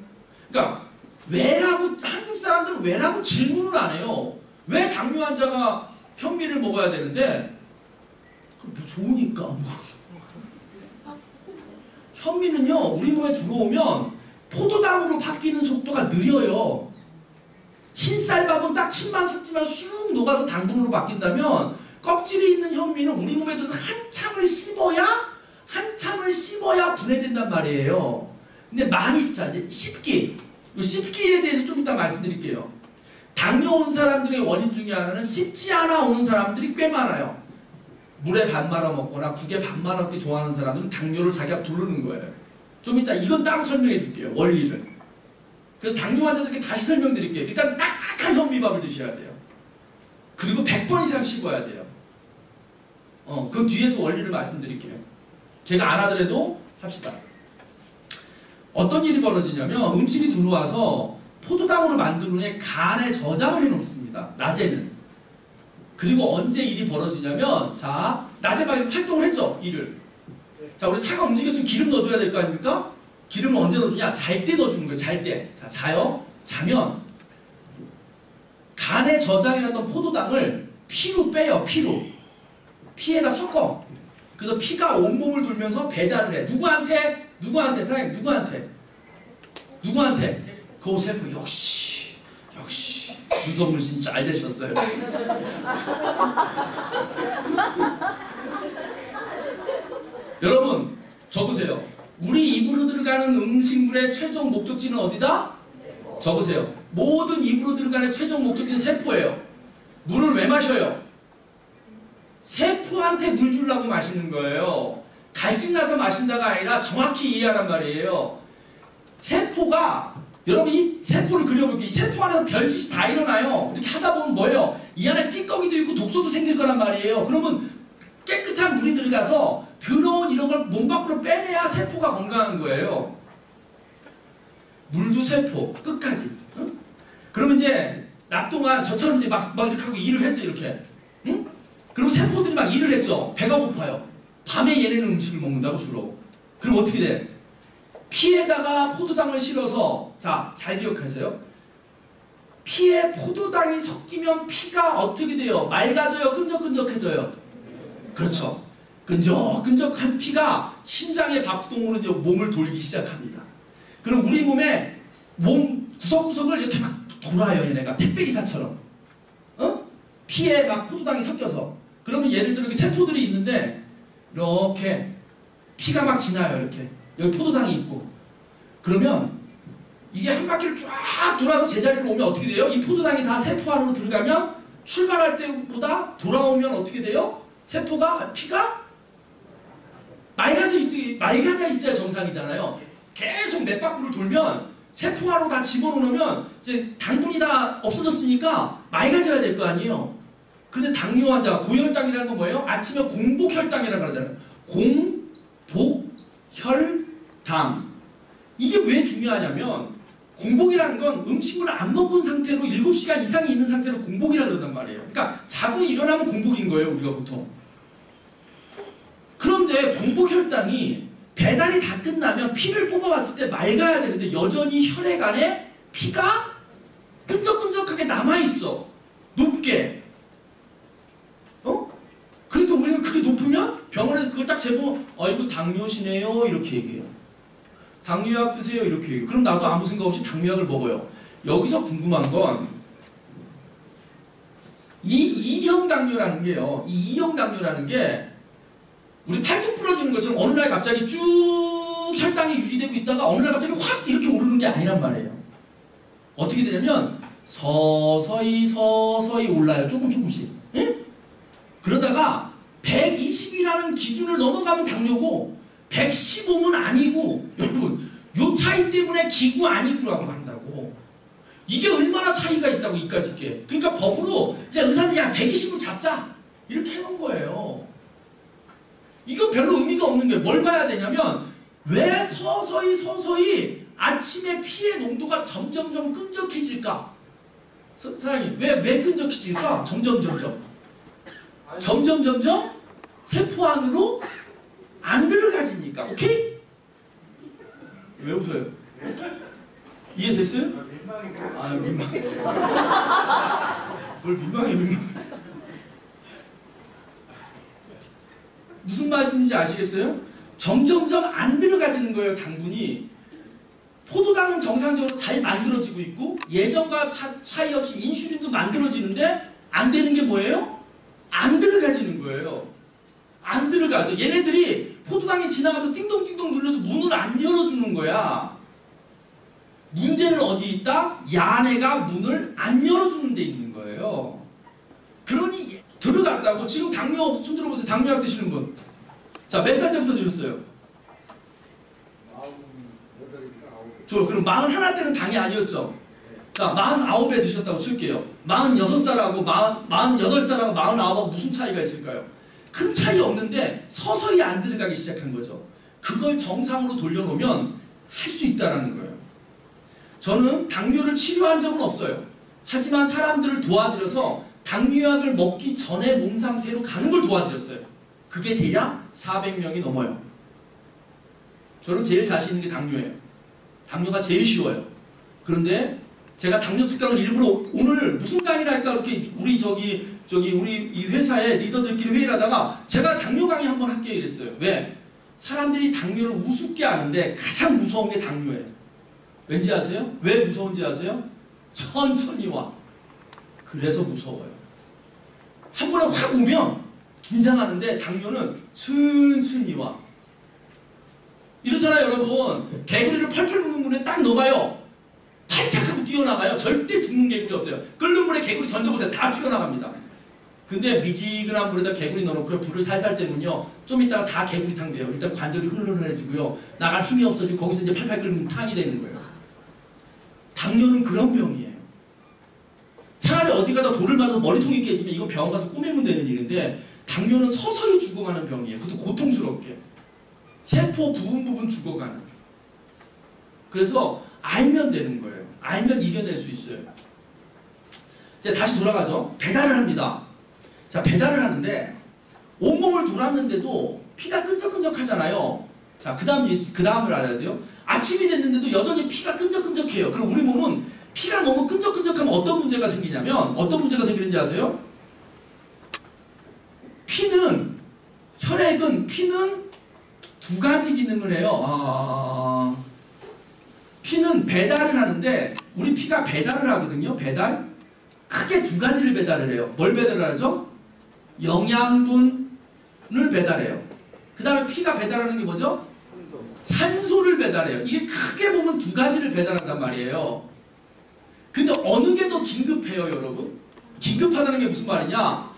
그러니까 왜라고, 한국 사람들은 왜라고 질문을 안 해요. 왜 당뇨 환자가 현미를 먹어야 되는데? 그럼 뭐 좋으니까. 현미는요, 우리 몸에 들어오면 포도당으로 바뀌는 속도가 느려요. 흰쌀밥은 딱 침만 섞지만 쑥 녹아서 당분으로 바뀐다면 껍질이 있는 현미는 우리 몸에 들어서 한참을 씹어야 분해된단 말이에요. 근데 많이 자, 이제 씹기에 대해서 좀 이따 말씀드릴게요. 당뇨 온 사람들의 원인 중에 하나는 씹지 않아 오는 사람들이 꽤 많아요. 물에 밥 말아 먹거나 국에 밥 말아 먹기 좋아하는 사람들은 당뇨를 자기가 부르는 거예요. 좀 이따 이건 따로 설명해 줄게요. 원리를. 그래서 당뇨 환자들께 다시 설명드릴게요. 일단 딱딱한 현미밥을 드셔야 돼요. 그리고 100번 이상 씹어야 돼요. 그 뒤에서 원리를 말씀드릴게요. 제가 안 하더라도 합시다. 어떤 일이 벌어지냐면 음식이 들어와서 포도당으로 만든 후에 간에 저장을 해놓습니다. 낮에는. 그리고 언제 일이 벌어지냐면, 자, 낮에 막 활동을 했죠, 일을. 자, 우리 차가 움직였으면 기름 넣어줘야 될 거 아닙니까? 기름을 언제 넣어주냐? 잘 때 넣어주는 거예요, 잘 때. 자, 자요. 자면 간에 저장해놨던 포도당을 피로 빼요, 피로. 피에다 섞어. 그래서 피가 온몸을 돌면서 배달을 해. 누구한테? 사장님, 누구한테? 그 세포. 역시 윤석열 진짜 잘 되셨어요. 여러분, 적으세요. 우리 입으로 들어가는 음식물의 최종 목적지는 어디다? 적으세요. 모든 입으로 들어가는 최종 목적지는 세포예요. 물을 왜 마셔요? 세포한테 물 주려고 마시는 거예요. 갈증나서 마신다가 아니라 정확히 이해하란 말이에요. 세포가, 여러분 이 세포를 그려볼게요. 이 세포 안에서 별짓이 다 일어나요. 이렇게 하다 보면 뭐예요? 이 안에 찌꺼기도 있고 독소도 생길 거란 말이에요. 그러면 깨끗한 물이 들어가서 더러운 이런 걸 몸 밖으로 빼내야 세포가 건강한 거예요. 물도 세포, 끝까지. 응? 그러면 이제 낮 동안 저처럼 이제 막 이렇게 하고 일을 했어요, 이렇게. 응? 그럼 세포들이 막 일을 했죠. 배가 고파요. 밤에 얘네는 음식을 먹는다고 주로. 그럼 어떻게 돼? 피에다가 포도당을 실어서 자, 잘 기억하세요. 피에 포도당이 섞이면 피가 어떻게 돼요? 맑아져요? 끈적끈적해져요? 그렇죠. 끈적끈적한 피가 심장의 박동으로 이제 몸을 돌기 시작합니다. 그럼 우리 몸에 몸 구석구석을 이렇게 막 돌아요. 얘네가 택배기사처럼. 피에 막 포도당이 섞여서. 그러면 예를 들어 이렇게 세포들이 있는데 이렇게 피가 막 지나요. 이렇게 여기 포도당이 있고. 그러면 이게 한 바퀴를 쫙 돌아서 제자리로 오면 어떻게 돼요? 이 포도당이 다 세포 안으로 들어가면 출발할 때보다 돌아오면 어떻게 돼요? 세포가 피가 맑아져 있어야 정상이잖아요. 계속 몇 바퀴를 돌면 세포 안으로 다 집어넣으면 이제 당분이 다 없어졌으니까 맑아져야 될 거 아니에요. 근데 당뇨 환자, 고혈당이라는 건 뭐예요? 아침에 공복혈당이라고 하잖아요. 공복혈당. 이게 왜 중요하냐면 공복이라는 건 음식을 안 먹은 상태로 7시간 이상이 있는 상태로 공복이라고 그런단 말이에요. 그러니까 자고 일어나면 공복인 거예요. 우리가 보통. 그런데 공복혈당이 배달이 다 끝나면 피를 뽑아왔을 때 맑아야 되는데 여전히 혈액 안에 피가 끈적끈적하게 남아있어. 높게. 그러니까 우리는 그게 높으면 병원에서 그걸 딱 재고 이거 당뇨시네요 이렇게 얘기해요. 당뇨약 드세요 이렇게 얘기해요. 그럼 나도 아무 생각 없이 당뇨약을 먹어요. 여기서 궁금한 건 이 2형 당뇨라는 게요. 이 2형 당뇨라는 게 우리 팔뚝 부러지는 것처럼 어느 날 갑자기 쭉 혈당이 유지되고 있다가 어느 날 갑자기 확 이렇게 오르는 게 아니란 말이에요. 어떻게 되냐면 서서히 올라요. 조금씩. 응? 그러다가 120이라는 기준을 넘어가면 당뇨고 115는 아니고 여러분 요 차이 때문에 기구 아니구라고 한다고. 이게 얼마나 차이가 있다고 이까짓 게. 그러니까 법으로 그냥 의사들이 야 120을 잡자 이렇게 해놓은 거예요. 이거 별로 의미가 없는 게 뭘 봐야 되냐면 왜 서서히 아침에 피의 농도가 점점점 끈적해질까? 사장님 왜 끈적해질까? 점점 세포 안으로 안 들어가지니까. 오케이? 왜 웃어요? 이해됐어요? 민망해. 뭘 민망해. 무슨 말씀인지 아시겠어요? 점점점 안 들어가지는 거예요. 당분이. 포도당은 정상적으로 잘 만들어지고 있고 예전과 차이 없이 인슐린도 만들어지는데 안 되는 게 뭐예요? 안 들어가지는 거예요. 안 들어가죠. 얘네들이 포도당이 지나가서 띵동띵동 눌러도 문을 안 열어주는 거야. 문제는 어디 있다? 야네가 문을 안 열어주는 데 있는 거예요. 그러니 들어갔다고. 지금 당뇨 손 들어보세요. 당뇨약 드시는 분. 자, 몇 살 때부터 드셨어요? 그럼 41 때는 당이 아니었죠? 자, 49에 드셨다고 칠게요. 46살하고 48살하고 49하고 무슨 차이가 있을까요? 큰 차이 없는데 서서히 안 들어가기 시작한 거죠. 그걸 정상으로 돌려놓으면 할 수 있다는 거예요. 저는 당뇨를 치료한 적은 없어요. 하지만 사람들을 도와드려서 당뇨약을 먹기 전에 몸 상태로 가는 걸 도와드렸어요. 그게 대략 400명이 넘어요. 저는 제일 자신 있는 게 당뇨예요. 당뇨가 제일 쉬워요. 그런데 제가 당뇨 특강을 일부러 오늘 무슨 강의를 할까 이렇게 우리 우리 이 회사의 리더들끼리 회의를 하다가 제가 당뇨 강의 한번 할게요 이랬어요. 왜? 사람들이 당뇨를 우습게 하는데 가장 무서운 게 당뇨예요. 왠지 아세요? 왜 무서운지 아세요? 천천히 와. 그래서 무서워요. 한 번에 확 오면 긴장하는데 당뇨는 천천히 와. 이렇잖아요 여러분. 개구리를 펄펄 부는 물에 딱 넣어봐요. 팔짝하고 뛰어나가요. 절대 죽는 개구리 없어요. 끓는 물에 개구리 던져보세요. 다 튀어나갑니다. 근데 미지근한 물에다 개구리 넣어놓고 불을 살살 떼면요 좀 이따가 다 개구리탕 돼요. 일단 관절이 흐르르해지고요 나갈 힘이 없어지고 거기서 이제 팔팔 끓으면 탕이 되는 거예요. 당뇨는 그런 병이에요. 차라리 어디 가다 돌을 맞아서 머리통이 깨지면 이거 병원 가서 꼬매면 되는 일인데 당뇨는 서서히 죽어가는 병이에요. 그것도 고통스럽게. 세포 부분 죽어가는. 그래서 알면 되는 거예요. 알면 이겨낼 수 있어요. 이제 다시 돌아가죠. 배달을 합니다. 자, 배달을 하는데 온몸을 돌았는데도 피가 끈적끈적하잖아요. 자, 그 다음을 알아야 돼요. 아침이 됐는데도 여전히 피가 끈적끈적해요. 그럼 우리 몸은 피가 너무 끈적끈적하면 어떤 문제가 생기냐면, 어떤 문제가 생기는지 아세요? 피는 두 가지 기능을 해요. 피는 배달을 하는데, 우리 피가 배달을 하거든요. 배달. 크게 두 가지를 배달을 해요. 뭘 배달을 하죠? 영양분을 배달해요. 그 다음에 피가 배달하는 게 뭐죠? 산소를 배달해요. 이게 크게 보면 두 가지를 배달한단 말이에요. 근데 어느 게 더 긴급해요, 여러분? 긴급하다는 게 무슨 말이냐?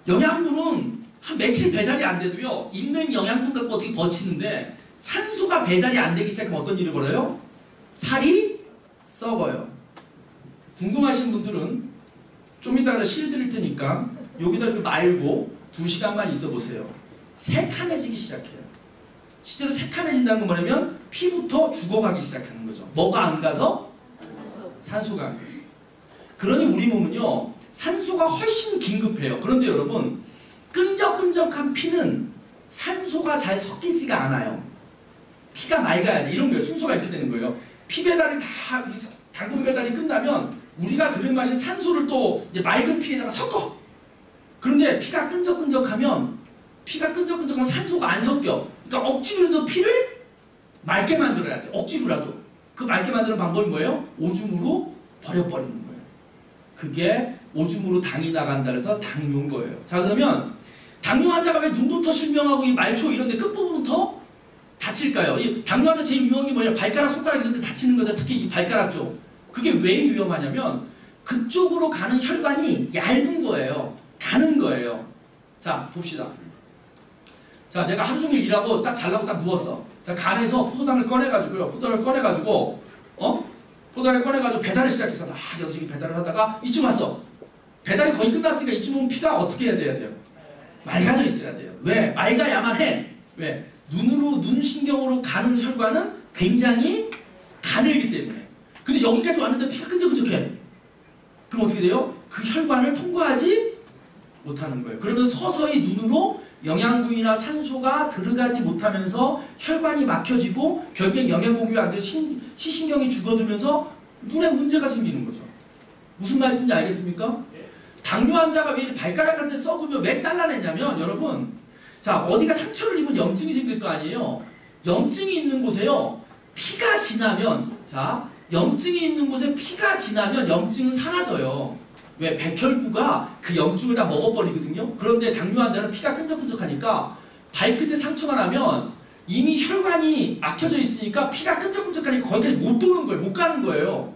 영양분은 한 며칠 배달이 안 돼도요, 있는 영양분 갖고 어떻게 버티는데, 산소가 배달이 안 되기 시작하면 어떤 일이 벌어요? 살이 썩어요. 궁금하신 분들은 좀 이따가 실 드릴 테니까 여기다 이렇게 말고 2시간만 있어 보세요. 새카매지기 시작해요. 실제로 새카매진다는 건 뭐냐면 피부터 죽어가기 시작하는 거죠. 뭐가 안 가서? 산소가 안 가서. 그러니 우리 몸은요, 산소가 훨씬 긴급해요. 그런데 여러분, 끈적끈적한 피는 산소가 잘 섞이지가 않아요. 피가 맑아야 돼. 이런 거예요. 순서가 이렇게 되는 거예요. 피 배달이 다, 당분 배달이 끝나면 우리가 들이마신 산소를 또 이제 맑은 피에다가 섞어. 그런데 피가 끈적끈적하면 산소가 안 섞여. 그러니까 억지로라도 피를 맑게 만들어야 돼. 억지로라도. 그 맑게 만드는 방법이 뭐예요? 오줌으로 버려버리는 거예요. 그게 오줌으로 당이 나간다 그래서 당뇨인 거예요. 자, 그러면 당뇨 환자가 왜 눈부터 실명하고 이 말초 이런 데 끝부분부터 다칠까요? 이 당뇨 환자 제일 위험한 게 뭐예요? 발가락, 손가락 이런 데 다치는 거죠. 특히 이 발가락 쪽. 그게 왜 위험하냐면 그쪽으로 가는 혈관이 얇은 거예요. 가는 거예요. 자, 봅시다. 자, 제가 하루 종일 일하고 딱 잘라고 딱 누웠어. 자, 간에서 포도당을 꺼내가지고요. 포도당을 꺼내가지고 배달을 시작했어. 여기저기 배달을 하다가 이쯤 왔어. 배달이 거의 끝났으니까 이쯤 오면 피가 어떻게 해야 돼요? 맑아져 있어야 돼요. 왜? 맑아야만 해. 왜? 눈 신경으로 가는 혈관은 굉장히 가늘기 때문에. 근데 여기까지 왔는데 피가 끈적끈적해. 그럼 어떻게 돼요? 그 혈관을 통과하지 못하는 거예요. 그러면 서서히 눈으로 영양분이나 산소가 들어가지 못하면서 혈관이 막혀지고 결국엔 영양 공급이 안 돼서 시신경이 죽어들면서 눈에 문제가 생기는 거죠. 무슨 말씀인지 알겠습니까? 당뇨 환자가 왜 발가락 같은 데 썩으면 왜 잘라내냐면, 여러분, 자, 어디가 상처를 입으면 염증이 생길 거 아니에요? 염증이 있는 곳에요, 피가 지나면, 자, 염증이 있는 곳에 피가 지나면 염증은 사라져요. 왜? 백혈구가 그 염증을 다 먹어버리거든요. 그런데 당뇨 환자는 피가 끈적끈적하니까 발끝에 상처가 나면 이미 혈관이 막혀져 있으니까 피가 끈적끈적하니까 거기까지 못 도는 거예요. 못 가는 거예요.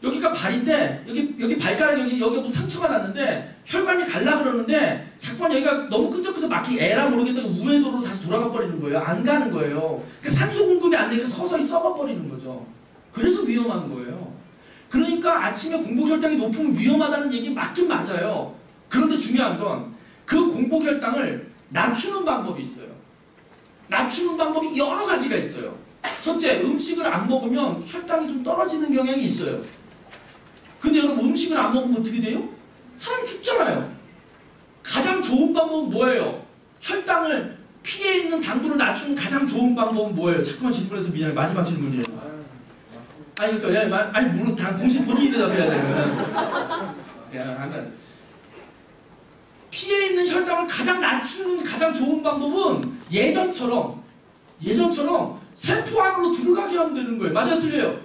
여기가 발인데 여기 발가락 여기 무슨 상처가 났는데 혈관이 갈라 그러는데 자꾸만 여기가 너무 끈적끈적 막히 에라 모르겠다고 우회도로 다시 돌아가 버리는 거예요. 안 가는 거예요. 그러니까 산소 공급이 안 되니까 서서히 썩어버리는 거죠. 그래서 위험한 거예요. 그러니까 아침에 공복혈당이 높으면 위험하다는 얘기 맞긴 맞아요. 그런데 중요한 건 그 공복혈당을 낮추는 방법이 있어요. 낮추는 방법이 여러 가지가 있어요. 첫째, 음식을 안 먹으면 혈당이 좀 떨어지는 경향이 있어요. 근데 여러분, 음식을 안 먹으면 어떻게 돼요? 사람이 죽잖아요. 가장 좋은 방법은 뭐예요? 혈당을, 피에 있는 당도를 낮추는 가장 좋은 방법은 뭐예요? 자꾸만 질문해서 미안해. 마지막 질문이에요. 아니, 그러니까, 아니, 물론 다 공식 본인이 대답해야 돼요. 하면 피에 있는 혈당을 가장 낮추는 가장 좋은 방법은 예전처럼 세포 안으로 들어가게 하면 되는 거예요. 맞아요, 틀려요?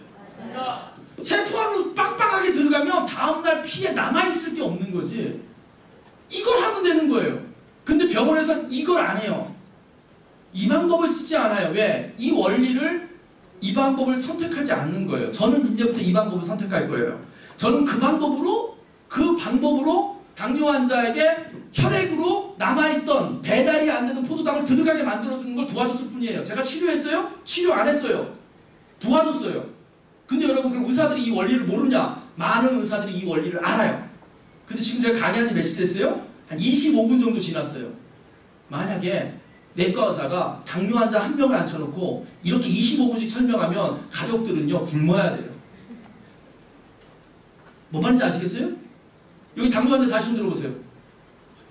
세포 안으로 빵빵하게 들어가면 다음날 피에 남아있을 게 없는 거지. 이걸 하면 되는 거예요. 근데 병원에서는 이걸 안 해요. 이 방법을 쓰지 않아요. 왜? 이 방법을 선택하지 않는 거예요. 저는 이제부터 이 방법을 선택할 거예요. 저는 그 방법으로 당뇨 환자에게 혈액으로 남아있던 배달이 안 되는 포도당을 들어가게 만들어주는 걸 도와줬을 뿐이에요. 제가 치료했어요? 치료 안 했어요. 도와줬어요. 근데 여러분, 그럼 의사들이 이 원리를 모르냐? 많은 의사들이 이 원리를 알아요. 근데 지금 제가 강의한 지 몇 시 됐어요? 한 25분 정도 지났어요. 만약에 내과 의사가 당뇨 환자 한 명을 앉혀놓고 이렇게 25분씩 설명하면 가족들은요, 굶어야 돼요. 뭔 말인지 아시겠어요? 여기 당뇨 환자 다시 좀 들어보세요.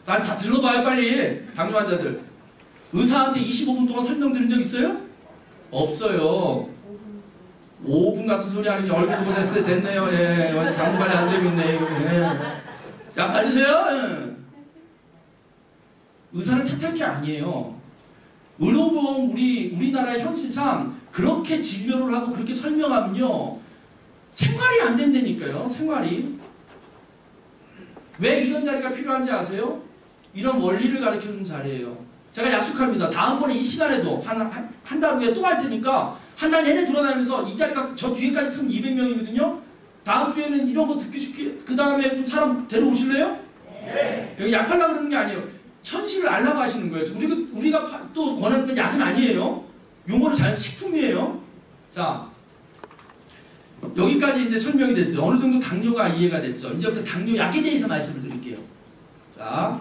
다 들어봐요, 빨리. 당뇨 환자들. 의사한테 25분 동안 설명드린 적 있어요? 없어요. 5분 같은 소리 하는 게 얼굴 보고 됐네요. 예. 당분 관리 안 되고 있네. 예. 약 갈리세요? 예. 의사를 탓할 게 아니에요. 의료보험 우리나라의 현실상 그렇게 진료를 하고 그렇게 설명하면요. 생활이 안 된다니까요. 생활이. 왜 이런 자리가 필요한지 아세요? 이런 원리를 가르쳐주는 자리예요. 제가 약속합니다. 다음번에 이 시간에도 한 달 후에 또 할 테니까 한 달 내내 돌아다니면서 이 자리가 저 뒤에까지 큰 200명이거든요. 다음 주에는 이런 거 듣기 쉽게 그 다음에 좀 사람 데려오실래요? 네. 여기 약하려고 그러는 게 아니에요. 현실을 알라고 하시는 거예요. 우리가 또 권하는 건 약은 아니에요. 용어는 자연 식품이에요. 자, 여기까지 이제 설명이 됐어요. 어느 정도 당뇨가 이해가 됐죠. 이제부터 당뇨 약에 대해서 말씀을 드릴게요. 자,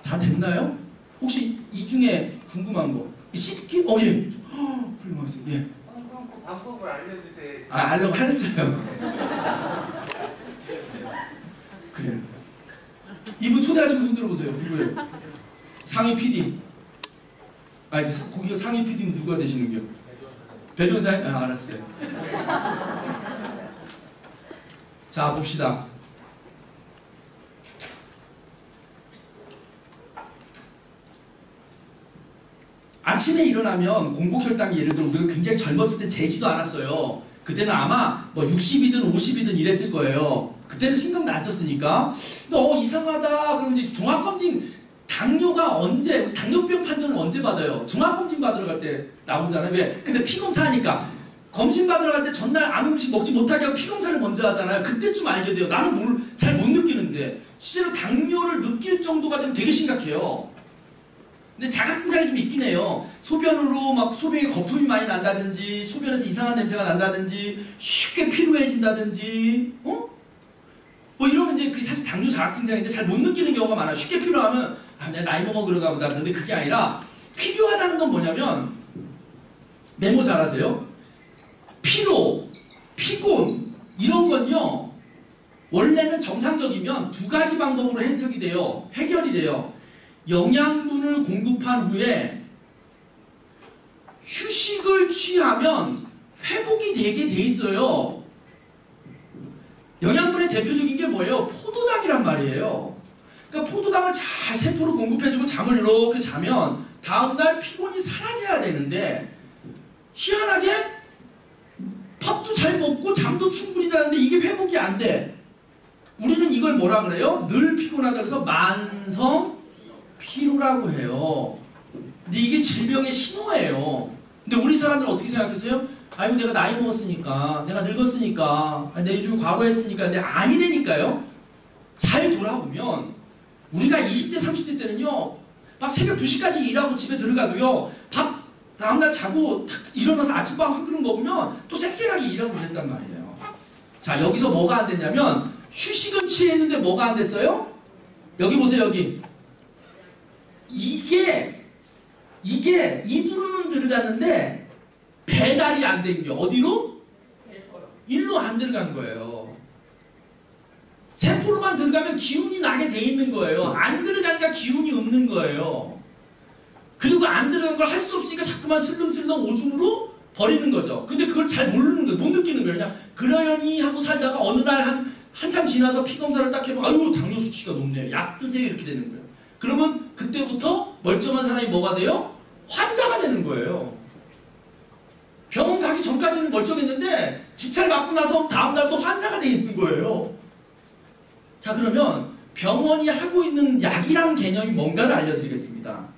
다 됐나요? 혹시 이 중에 궁금한 거? 씹기? 예. 훌륭하세요. 예. 그럼 그 방법을 알려주세요. 알려고 했어요. 그래요. 이분 초대하신 분 손 들어보세요. 누구예요? 상위 PD. 거기가 상위 PD는 누가 되시는겨? 배종사님? 알았어요. 자, 봅시다. 아침에 일어나면 공복혈당이 예를 들어 우리가 굉장히 젊었을 때 재지도 않았어요. 그때는 아마 뭐 60이든 50이든 이랬을 거예요. 그때는 신경도 안 썼으니까. 근데 이상하다. 그럼 이제 종합검진, 당뇨가 언제, 당뇨병 판정을 언제 받아요? 종합검진 받으러 갈 때 나오잖아요. 왜? 근데 피검사 하니까 검진 받으러 갈 때 전날 아무 음식 먹지 못하게 하고 피검사를 먼저 하잖아요. 그때쯤 알게 돼요. 나는 잘 못 느끼는데 실제로 당뇨를 느낄 정도가 되면 되게 심각해요. 근데 자각증상이 좀 있긴 해요. 소변으로 막 소변에 거품이 많이 난다든지, 소변에서 이상한 냄새가 난다든지, 쉽게 피로해진다든지, 뭐 이러면 이제 그게 사실 당뇨 자각증상인데 잘 못 느끼는 경우가 많아요. 쉽게 피로하면, 내가 나이 먹어 그러가 보다. 그런데 그게 아니라, 필요하다는 건 뭐냐면, 메모 잘 하세요. 피로, 피곤, 이런 건요, 원래는 정상적이면 두 가지 방법으로 해석이 돼요. 해결이 돼요. 영양분을 공급한 후에 휴식을 취하면 회복이 되게 돼 있어요. 영양분의 대표적인 게 뭐예요? 포도당이란 말이에요. 그러니까 포도당을 잘 세포로 공급해주고 잠을 이렇게 자면 다음날 피곤이 사라져야 되는데 희한하게 밥도 잘 먹고 잠도 충분히 자는데 이게 회복이 안 돼. 우리는 이걸 뭐라 그래요? 늘 피곤하다 그래서 만성 피로라고 해요. 근데 이게 질병의 신호예요. 근데 우리 사람들은 어떻게 생각했어요? 아이고 내가 나이 먹었으니까, 내가 늙었으니까, 내가 요즘 과거했으니까. 근데 아니라니까요. 잘 돌아보면 우리가 20대 30대 때는요 막 새벽 2시까지 일하고 집에 들어가도요 밥 다음날 자고 탁 일어나서 아침밥 한 그릇 먹으면 또 쌩쌩하게 일하고 그랬단 말이에요. 자, 여기서 뭐가 안 됐냐면 휴식은 취했는데 뭐가 안 됐어요? 여기 보세요. 여기 이게 입으로는 들어가는데 배달이 안 된 게 어디로? 일로 안 들어간 거예요. 세포로만 들어가면 기운이 나게 돼 있는 거예요. 안 들어가니까 기운이 없는 거예요. 그리고 안 들어간 걸 할 수 없으니까 자꾸만 슬렁슬렁 오줌으로 버리는 거죠. 근데 그걸 잘 모르는 거예요. 못 느끼는 거예요. 그냥 그러려니 하고 살다가 어느 날 한참 지나서 피검사를 딱 해보면 아유 당뇨 수치가 높네요. 약 드세요. 이렇게 되는 거예요. 그러면 그때부터 멀쩡한 사람이 뭐가 돼요? 환자가 되는 거예요. 병원 가기 전까지는 멀쩡했는데 지찰 받고 나서 다음날 또 환자가 돼 있는 거예요. 자, 그러면 병원이 하고 있는 약이라는 개념이 뭔가를 알려드리겠습니다.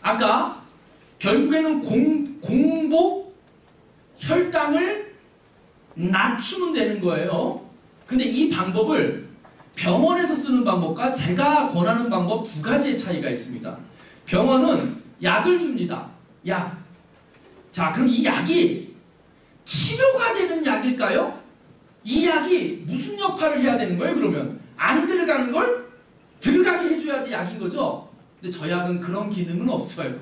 아까 결국에는 공복 혈당을 낮추면 되는 거예요. 근데 이 방법을 병원에서 쓰는 방법과 제가 권하는 방법 두 가지의 차이가 있습니다. 병원은 약을 줍니다. 약. 자, 그럼 이 약이 치료가 되는 약일까요? 이 약이 무슨 역할을 해야 되는 거예요? 그러면 안 들어가는 걸 들어가게 해줘야지 약인 거죠? 근데 저 약은 그런 기능은 없어요.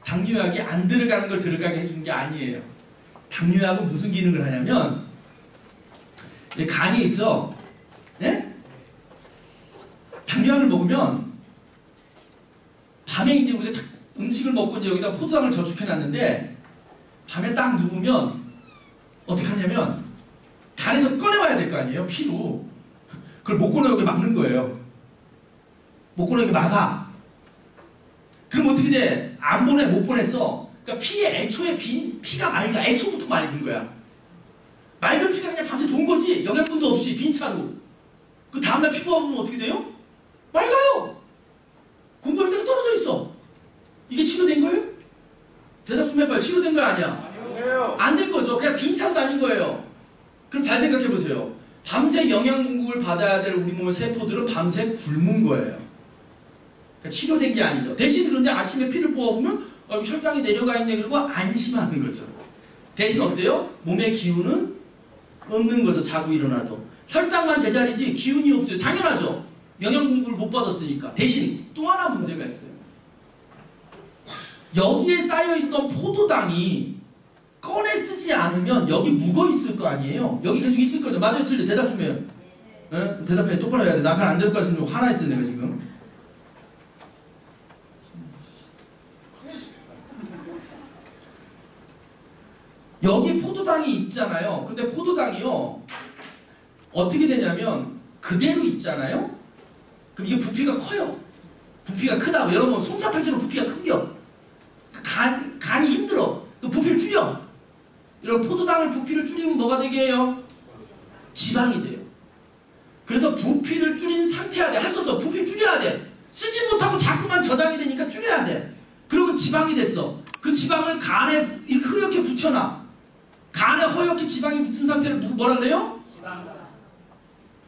당뇨약이 안 들어가는 걸 들어가게 해주는 게 아니에요. 당뇨약은 무슨 기능을 하냐면 간이 있죠? 예? 영양을 먹으면 밤에 이제 우리가 딱 음식을 먹고 이제 여기다 포도당을 저축해 놨는데 밤에 딱 누우면 어떻게 하냐면 간에서 꺼내와야 될 거 아니에요? 피로. 그걸 못 꺼내오게 막는 거예요. 못 꺼내오게 막아. 그럼 어떻게 돼? 안 보내, 못 보냈어. 그러니까 피에 애초에 피가 맑아. 애초부터 맑은 거야. 맑은 피가 그냥 밤새 돈 거지. 영양분도 없이 빈차로. 그 다음날 피 뽑아보면 어떻게 돼요? 맑아요. 공부할 때가 떨어져 있어. 이게 치료된 거예요? 대답 좀 해봐요. 치료된 거야 아니야? 아니요. 안 된 거죠. 그냥 빈차로 다닌 거예요. 그럼 잘 생각해 보세요. 밤새 영양 공급을 받아야 될 우리 몸의 세포들은 밤새 굶은 거예요. 그러니까 치료된 게 아니죠. 대신 그런데 아침에 피를 뽑아보면 혈당이 내려가 있네 그러고 안심하는 거죠. 대신 어때요? 몸의 기운은 없는 거죠. 자고 일어나도. 혈당만 제자리지 기운이 없어요. 당연하죠. 영양 공급을 못 받았으니까. 대신 또 하나 문제가 있어요. 여기에 쌓여있던 포도당이 꺼내 쓰지 않으면 여기 묵어 있을 거 아니에요? 여기 계속 있을 거죠. 맞아요? 틀려? 대답 좀 해요. 에? 대답해. 똑바로 해야 돼. 남편 안 될 것 같으면 화나 있어 내가 지금. 여기 포도당이 있잖아요. 근데 포도당이요. 어떻게 되냐면 그대로 있잖아요. 그럼 이게 부피가 커요. 부피가 크다고. 여러분 솜사탕처럼 부피가 큰겨. 간이 힘들어. 부피를 줄여. 이런 포도당을 부피를 줄이면 뭐가 되게 해요? 지방이 돼요. 그래서 부피를 줄인 상태야 돼. 할 수 없어. 부피를 줄여야 돼. 쓰지 못하고 자꾸만 저장이 되니까 줄여야 돼. 그러면 지방이 됐어. 그 지방을 간에 이렇게 흐옇게 붙여놔. 간에 허옇게 지방이 붙은 상태를 뭐라 그래요?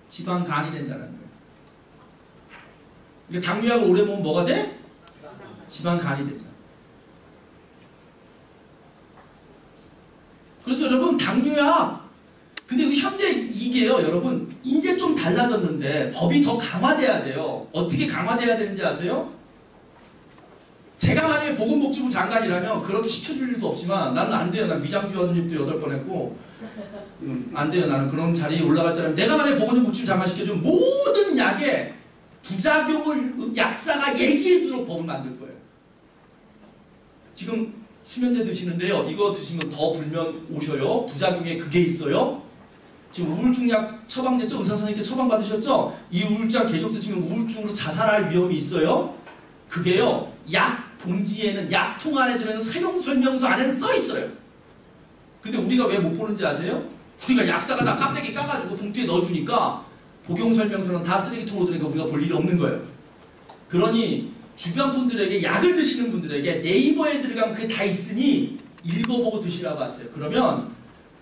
지방간이 된다는 거예요. 그러니까 당뇨약을 오래 먹으면 뭐가 돼? 지방간이 되죠. 그래서 여러분 당뇨약 근데 현대 이게요 여러분 이제 좀 달라졌는데 법이 더 강화돼야 돼요. 어떻게 강화돼야 되는지 아세요? 제가 만약에 보건복지부 장관이라면 그렇게 시켜줄 일도 없지만 나는 안 돼요. 난 위장주원입도 8번 했고 안 돼요. 나는 그런 자리에 올라갈 줄 알면 내가 만약에 보건복지부 장관 시켜주면 모든 약에 부작용을 약사가 얘기해주도록 법을 만들 거예요. 지금 수면제 드시는데요. 이거 드시면 더 불면 오셔요. 부작용에 그게 있어요. 지금 우울증약 처방됐죠? 의사 선생님께 처방받으셨죠? 이 우울증 계속 드시면 우울증으로 자살할 위험이 있어요. 그게요. 약 봉지에는 약통 안에 들어있는 사용설명서 안에는 써 있어요. 근데 우리가 왜 못 보는지 아세요? 우리가 약사가 다 깜빡이 까가지고 봉투에 넣어주니까 복용설명서는 다 쓰레기통으로 들으니까 우리가 볼 일이 없는 거예요. 그러니 주변 분들에게 약을 드시는 분들에게 네이버에 들어가면 그게 다 있으니 읽어보고 드시라고 하세요. 그러면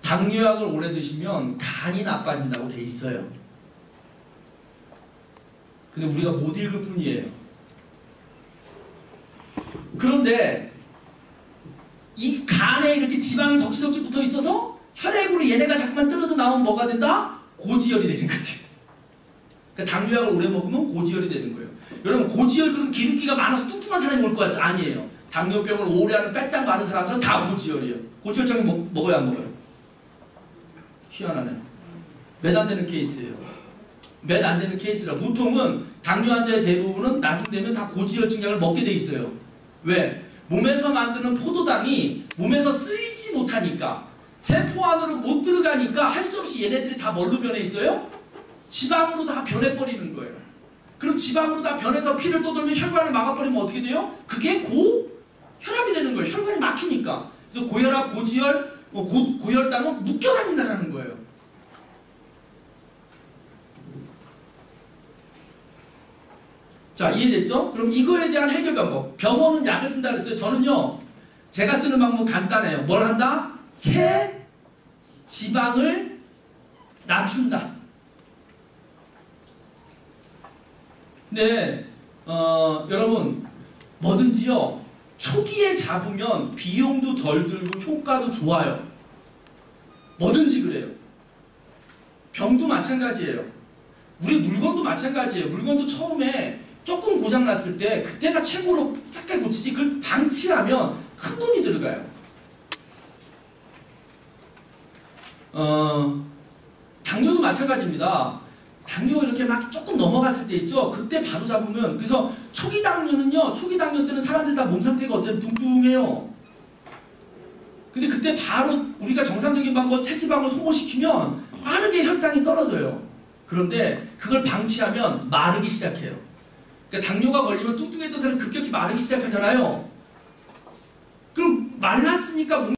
당뇨약을 오래 드시면 간이 나빠진다고 돼 있어요. 근데 우리가 못 읽을 뿐이에요. 그런데 이 간에 이렇게 지방이 덕지덕지 붙어 있어서 혈액으로 얘네가 자꾸만 떨어져 나오면 뭐가 된다? 고지혈이 되는 거지. 그러니까 당뇨약을 오래 먹으면 고지혈이 되는 거예요. 여러분 고지혈 그럼 기름기가 많아서 뚱뚱한 사람이 올 것 같지? 아니에요. 당뇨병을 오래 하는 빼짱 많은 사람들은 다 고지혈이에요. 고지혈증이 먹어야 안 먹어요? 희한하네. 몇 안 되는 케이스예요. 몇 안 되는 케이스라. 보통은 당뇨 환자의 대부분은 나중 되면 다 고지혈증 약을 먹게 돼 있어요. 왜? 몸에서 만드는 포도당이 몸에서 쓰이지 못하니까 세포 안으로 못 들어가니까 할 수 없이 얘네들이 다 뭘로 변해 있어요? 지방으로 다 변해버리는 거예요. 그럼 지방으로 다 변해서 피를 떠돌면 혈관을 막아버리면 어떻게 돼요? 그게 고혈압이 되는 거예요. 혈관이 막히니까. 그래서 고혈압, 고지혈, 고혈당은 묶여 다닌다는 거예요. 자, 이해됐죠? 그럼 이거에 대한 해결 방법. 병원은 약을 쓴다 그랬어요. 저는요, 제가 쓰는 방법은 간단해요. 뭘 한다? 체지방을 낮춘다. 근데 여러분 뭐든지요 초기에 잡으면 비용도 덜 들고 효과도 좋아요. 뭐든지 그래요. 병도 마찬가지예요. 우리 물건도 마찬가지예요. 물건도 처음에 조금 고장났을 때 그때가 최고로 싹하게 고치지 그걸 방치하면 큰 돈이 들어가요. 당뇨도 마찬가지입니다. 당뇨 이렇게 막 조금 넘어갔을 때 있죠. 그때 바로 잡으면 그래서 초기 당뇨는요. 초기 당뇨 때는 사람들 다 몸 상태가 어때요? 뚱뚱해요. 근데 그때 바로 우리가 정상적인 방법 체지방을 소모시키면 빠르게 혈당이 떨어져요. 그런데 그걸 방치하면 마르기 시작해요. 그러니까 당뇨가 걸리면 뚱뚱했던 사람이 급격히 마르기 시작하잖아요. 그럼 말랐으니까 몸이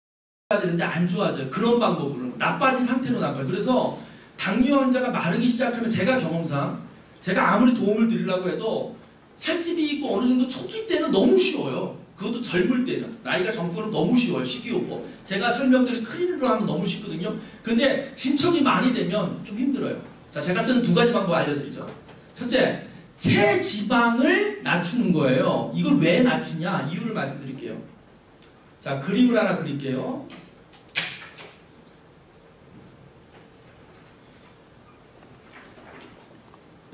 좋아야 되는데 안 좋아져요. 그런 방법으로 나빠진 상태로 나빠요. 그래서 당뇨 환자가 마르기 시작하면 제가 경험상 제가 아무리 도움을 드리려고 해도 살집이 있고 어느 정도 초기 때는 너무 쉬워요. 그것도 젊을 때는 나이가 젊고는 너무 쉬워요. 식이요법 제가 설명드린 클리닉으로 하면 너무 쉽거든요. 근데 진척이 많이 되면 좀 힘들어요. 자, 제가 쓰는 두 가지 방법 알려드리죠. 첫째, 체지방을 낮추는 거예요. 이걸 왜 낮추냐 이유를 말씀드릴게요. 자, 그림을 하나 그릴게요.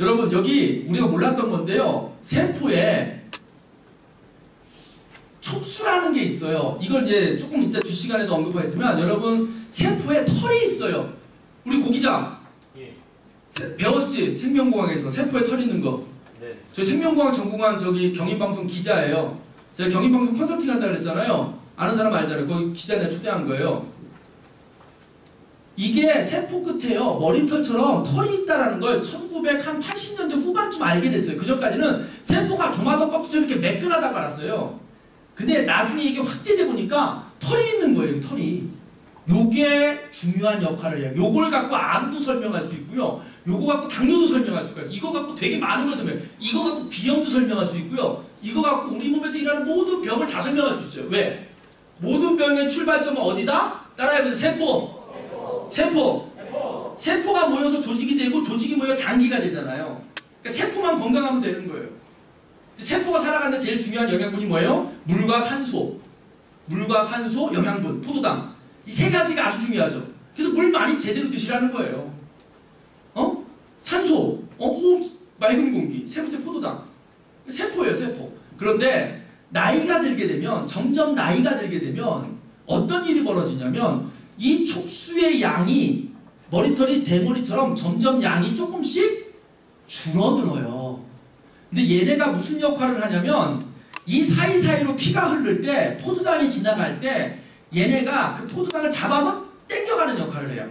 여러분 여기 우리가 몰랐던 건데요. 세포에 촉수라는 게 있어요. 이걸 이제 조금 이따 뒷시간에도 언급하겠지만 여러분 세포에 털이 있어요. 우리 고기장 예. 배웠지? 생명공학에서 세포에 털 있는 거. 네. 저 생명공학 전공한 저기 경인방송 기자예요. 제가 경인방송 컨설팅 한다 그랬잖아요. 아는 사람 알잖아요. 거기 기자 내가 초대한 거예요. 이게 세포 끝에요. 머리털처럼 털이 있다라는 걸 1980년대 후반쯤 알게 됐어요. 그전까지는 세포가 도마도 껍질처럼 이렇게 매끈하다고 알았어요. 근데 나중에 이게 확대돼 보니까 털이 있는 거예요. 털이. 요게 중요한 역할을 해요. 요걸 갖고 암도 설명할 수 있고요. 요거 갖고 당뇨도 설명할 수가 있어요. 이거 갖고 되게 많은 걸 설명해요. 이거 갖고 비염도 설명할 수 있고요. 이거 갖고 우리 몸에서 일하는 모든 병을 다 설명할 수 있어요. 왜? 모든 병의 출발점은 어디다? 따라해보세요. 세포. 세포가 모여서 조직이 되고 조직이 모여 장기가 되잖아요. 그러니까 세포만 건강하면 되는 거예요. 세포가 살아가는 제일 중요한 영양분이 뭐예요? 물과 산소, 영양분, 포도당. 이 세 가지가 아주 중요하죠. 그래서 물 많이 제대로 드시라는 거예요. 산소, 호흡, 맑은 공기, 세 번째 포도당. 세포예요, 세포. 그런데 나이가 들게 되면, 점점 나이가 들게 되면 어떤 일이 벌어지냐면 이 촉수의 양이 머리털이 대머리처럼 점점 양이 조금씩 줄어들어요. 근데 얘네가 무슨 역할을 하냐면 이 사이사이로 피가 흐를 때 포도당이 지나갈 때 얘네가 그 포도당을 잡아서 땡겨가는 역할을 해요.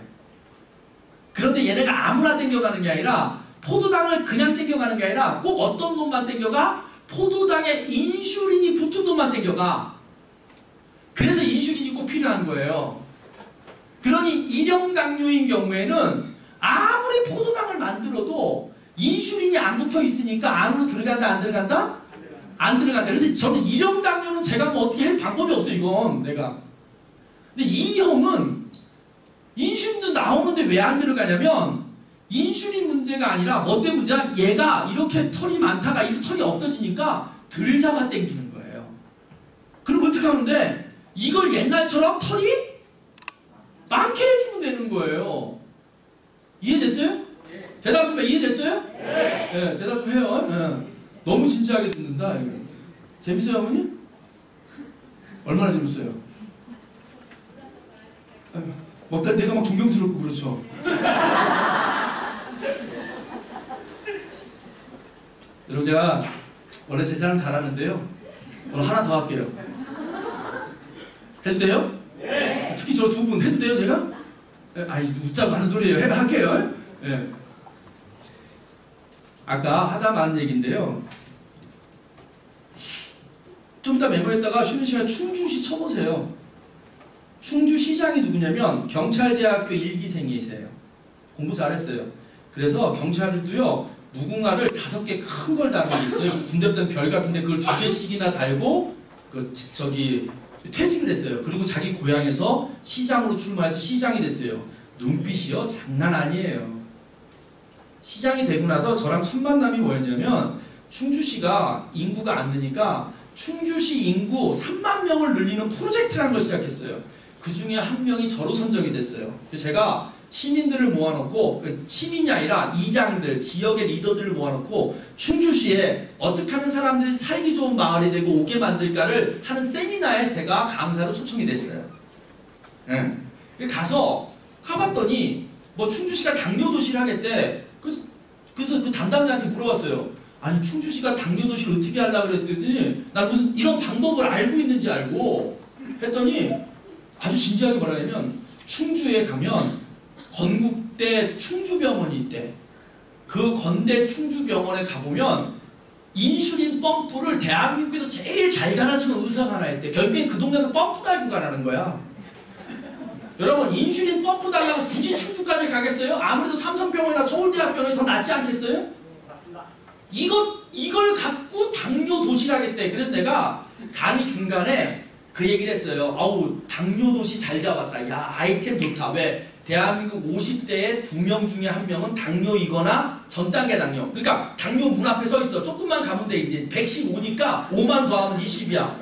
그런데 얘네가 아무나 땡겨가는 게 아니라 포도당을 그냥 땡겨가는 게 아니라 꼭 어떤 놈만 땡겨가? 포도당에 인슐린이 붙은 놈만 땡겨가. 그래서 인슐린이 꼭 필요한 거예요. 그러니 일형당뇨인 경우에는 아무리 포도당을 만들어도 인슐린이 안 붙어 있으니까 안으로 들어간다 안 들어간다? 안 들어간다. 그래서 저는 일형당뇨는 제가 뭐 어떻게 할 방법이 없어 이건 내가. 근데 이형은 인슐린도 나오는데 왜 안 들어가냐면 인슐린 문제가 아니라 뭐 때문에 문제야? 얘가 이렇게 털이 많다가 이렇게 털이 없어지니까 덜 잡아 당기는 거예요. 그럼 어떻게 하는데 이걸 옛날처럼 털이 많게 해주면 되는 거예요. 이해됐어요? 네. 대답 좀 해. 이해됐어요? 네. 네, 대답 좀 해요. 네. 너무 진지하게 듣는다. 이거. 재밌어요, 어머니? 얼마나 재밌어요? 내가 막 존경스럽고 그렇죠. 여러분 제가 원래 제 자랑 잘하는데요. 오늘 하나 더 할게요. 해도 돼요? 네. 특히 저 두 분 해도 돼요, 제가? 아니, 웃자고 하는 소리예요. 할게요. 네. 아까 하다 만 얘기인데요. 좀 이따 메모했다가 쉬는 시간에 충주시 쳐보세요. 충주시장이 누구냐면 경찰대학교 1기생이세요. 공부 잘했어요. 그래서 경찰들도요. 무궁화를 5개 큰 걸 달고 있어요. 군대 없던 별 같은데 그걸 2개씩이나 달고 퇴직을 했어요. 그리고 자기 고향에서 시장으로 출마해서 시장이 됐어요. 눈빛이요? 장난 아니에요. 시장이 되고 나서 저랑 첫 만남이 뭐였냐면 충주시가 인구가 안 느니까 충주시 인구 3만 명을 늘리는 프로젝트라는 걸 시작했어요. 그 중에 한 명이 저로 선정이 됐어요. 제가 시민들을 모아놓고 시민이 아니라 이장들, 지역의 리더들을 모아놓고 충주시에 어떻게 하면 사람들이 살기 좋은 마을이 되고 오게 만들까를 하는 세미나에 제가 강사로 초청이 됐어요. 가서 가봤더니 뭐 충주시가 당뇨도시를 하겠대. 그래서 그래서 그 담당자한테 물어봤어요. 아니 충주시가 당뇨도시를 어떻게 하려고 그랬더니 난 무슨 이런 방법을 알고 있는지 알고 했더니 아주 진지하게 말하자면 충주에 가면 건국대 충주병원이 있대. 그 건대 충주병원에 가보면 인슐린 펌프를 대한민국에서 제일 잘 갈아주는 의사가 하나 있대. 결국엔 그 동네에서 펌프 달고 가라는 거야. 여러분 인슐린 펌프 달라고 굳이 충주까지 가겠어요? 아무래도 삼성병원이나 서울대학병원이 더 낫지 않겠어요? 이걸 갖고 당뇨 도시를 하겠대. 그래서 내가 강의 중간에 그 얘기를 했어요. 아우 당뇨 도시 잘 잡았다. 야 아이템 좋다. 왜? 대한민국 50대의 2명 중에 1명은 당뇨이거나 전단계 당뇨. 그러니까 당뇨 문 앞에 서 있어. 조금만 가면 돼. 이제 115니까 5만 더하면 20이야.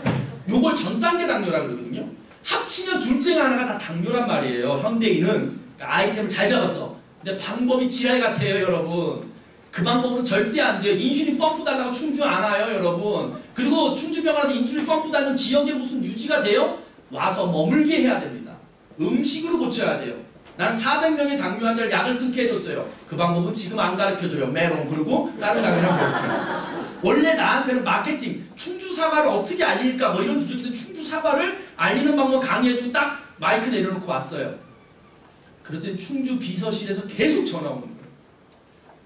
요걸 전단계 당뇨라고 그러거든요. 합치면 둘 중에 하나가 다 당뇨란 말이에요. 현대인은. 그러니까 아이템을 잘 잡았어. 근데 방법이 지랄 같아요, 여러분. 그 방법은 절대 안 돼요. 인슐린 펌프 달라고 충주 안 와요, 여러분. 그리고 충주병원에서 인슐린 펌프 달면 지역에 무슨 유지가 돼요? 와서 머물게 해야 됩니다. 음식으로 고쳐야 돼요. 난 400명의 당뇨 환자를 약을 끊게 해줬어요. 그 방법은 지금 안 가르쳐줘요. 메롱 그러고 다른 당뇨랑 배울게요. 원래 나한테는 마케팅, 충주 사과를 어떻게 알릴까 뭐 이런 주제인데 충주 사과를 알리는 방법 강의해주고 딱 마이크 내려놓고 왔어요. 그랬더니 충주 비서실에서 계속 전화 오는 거예요.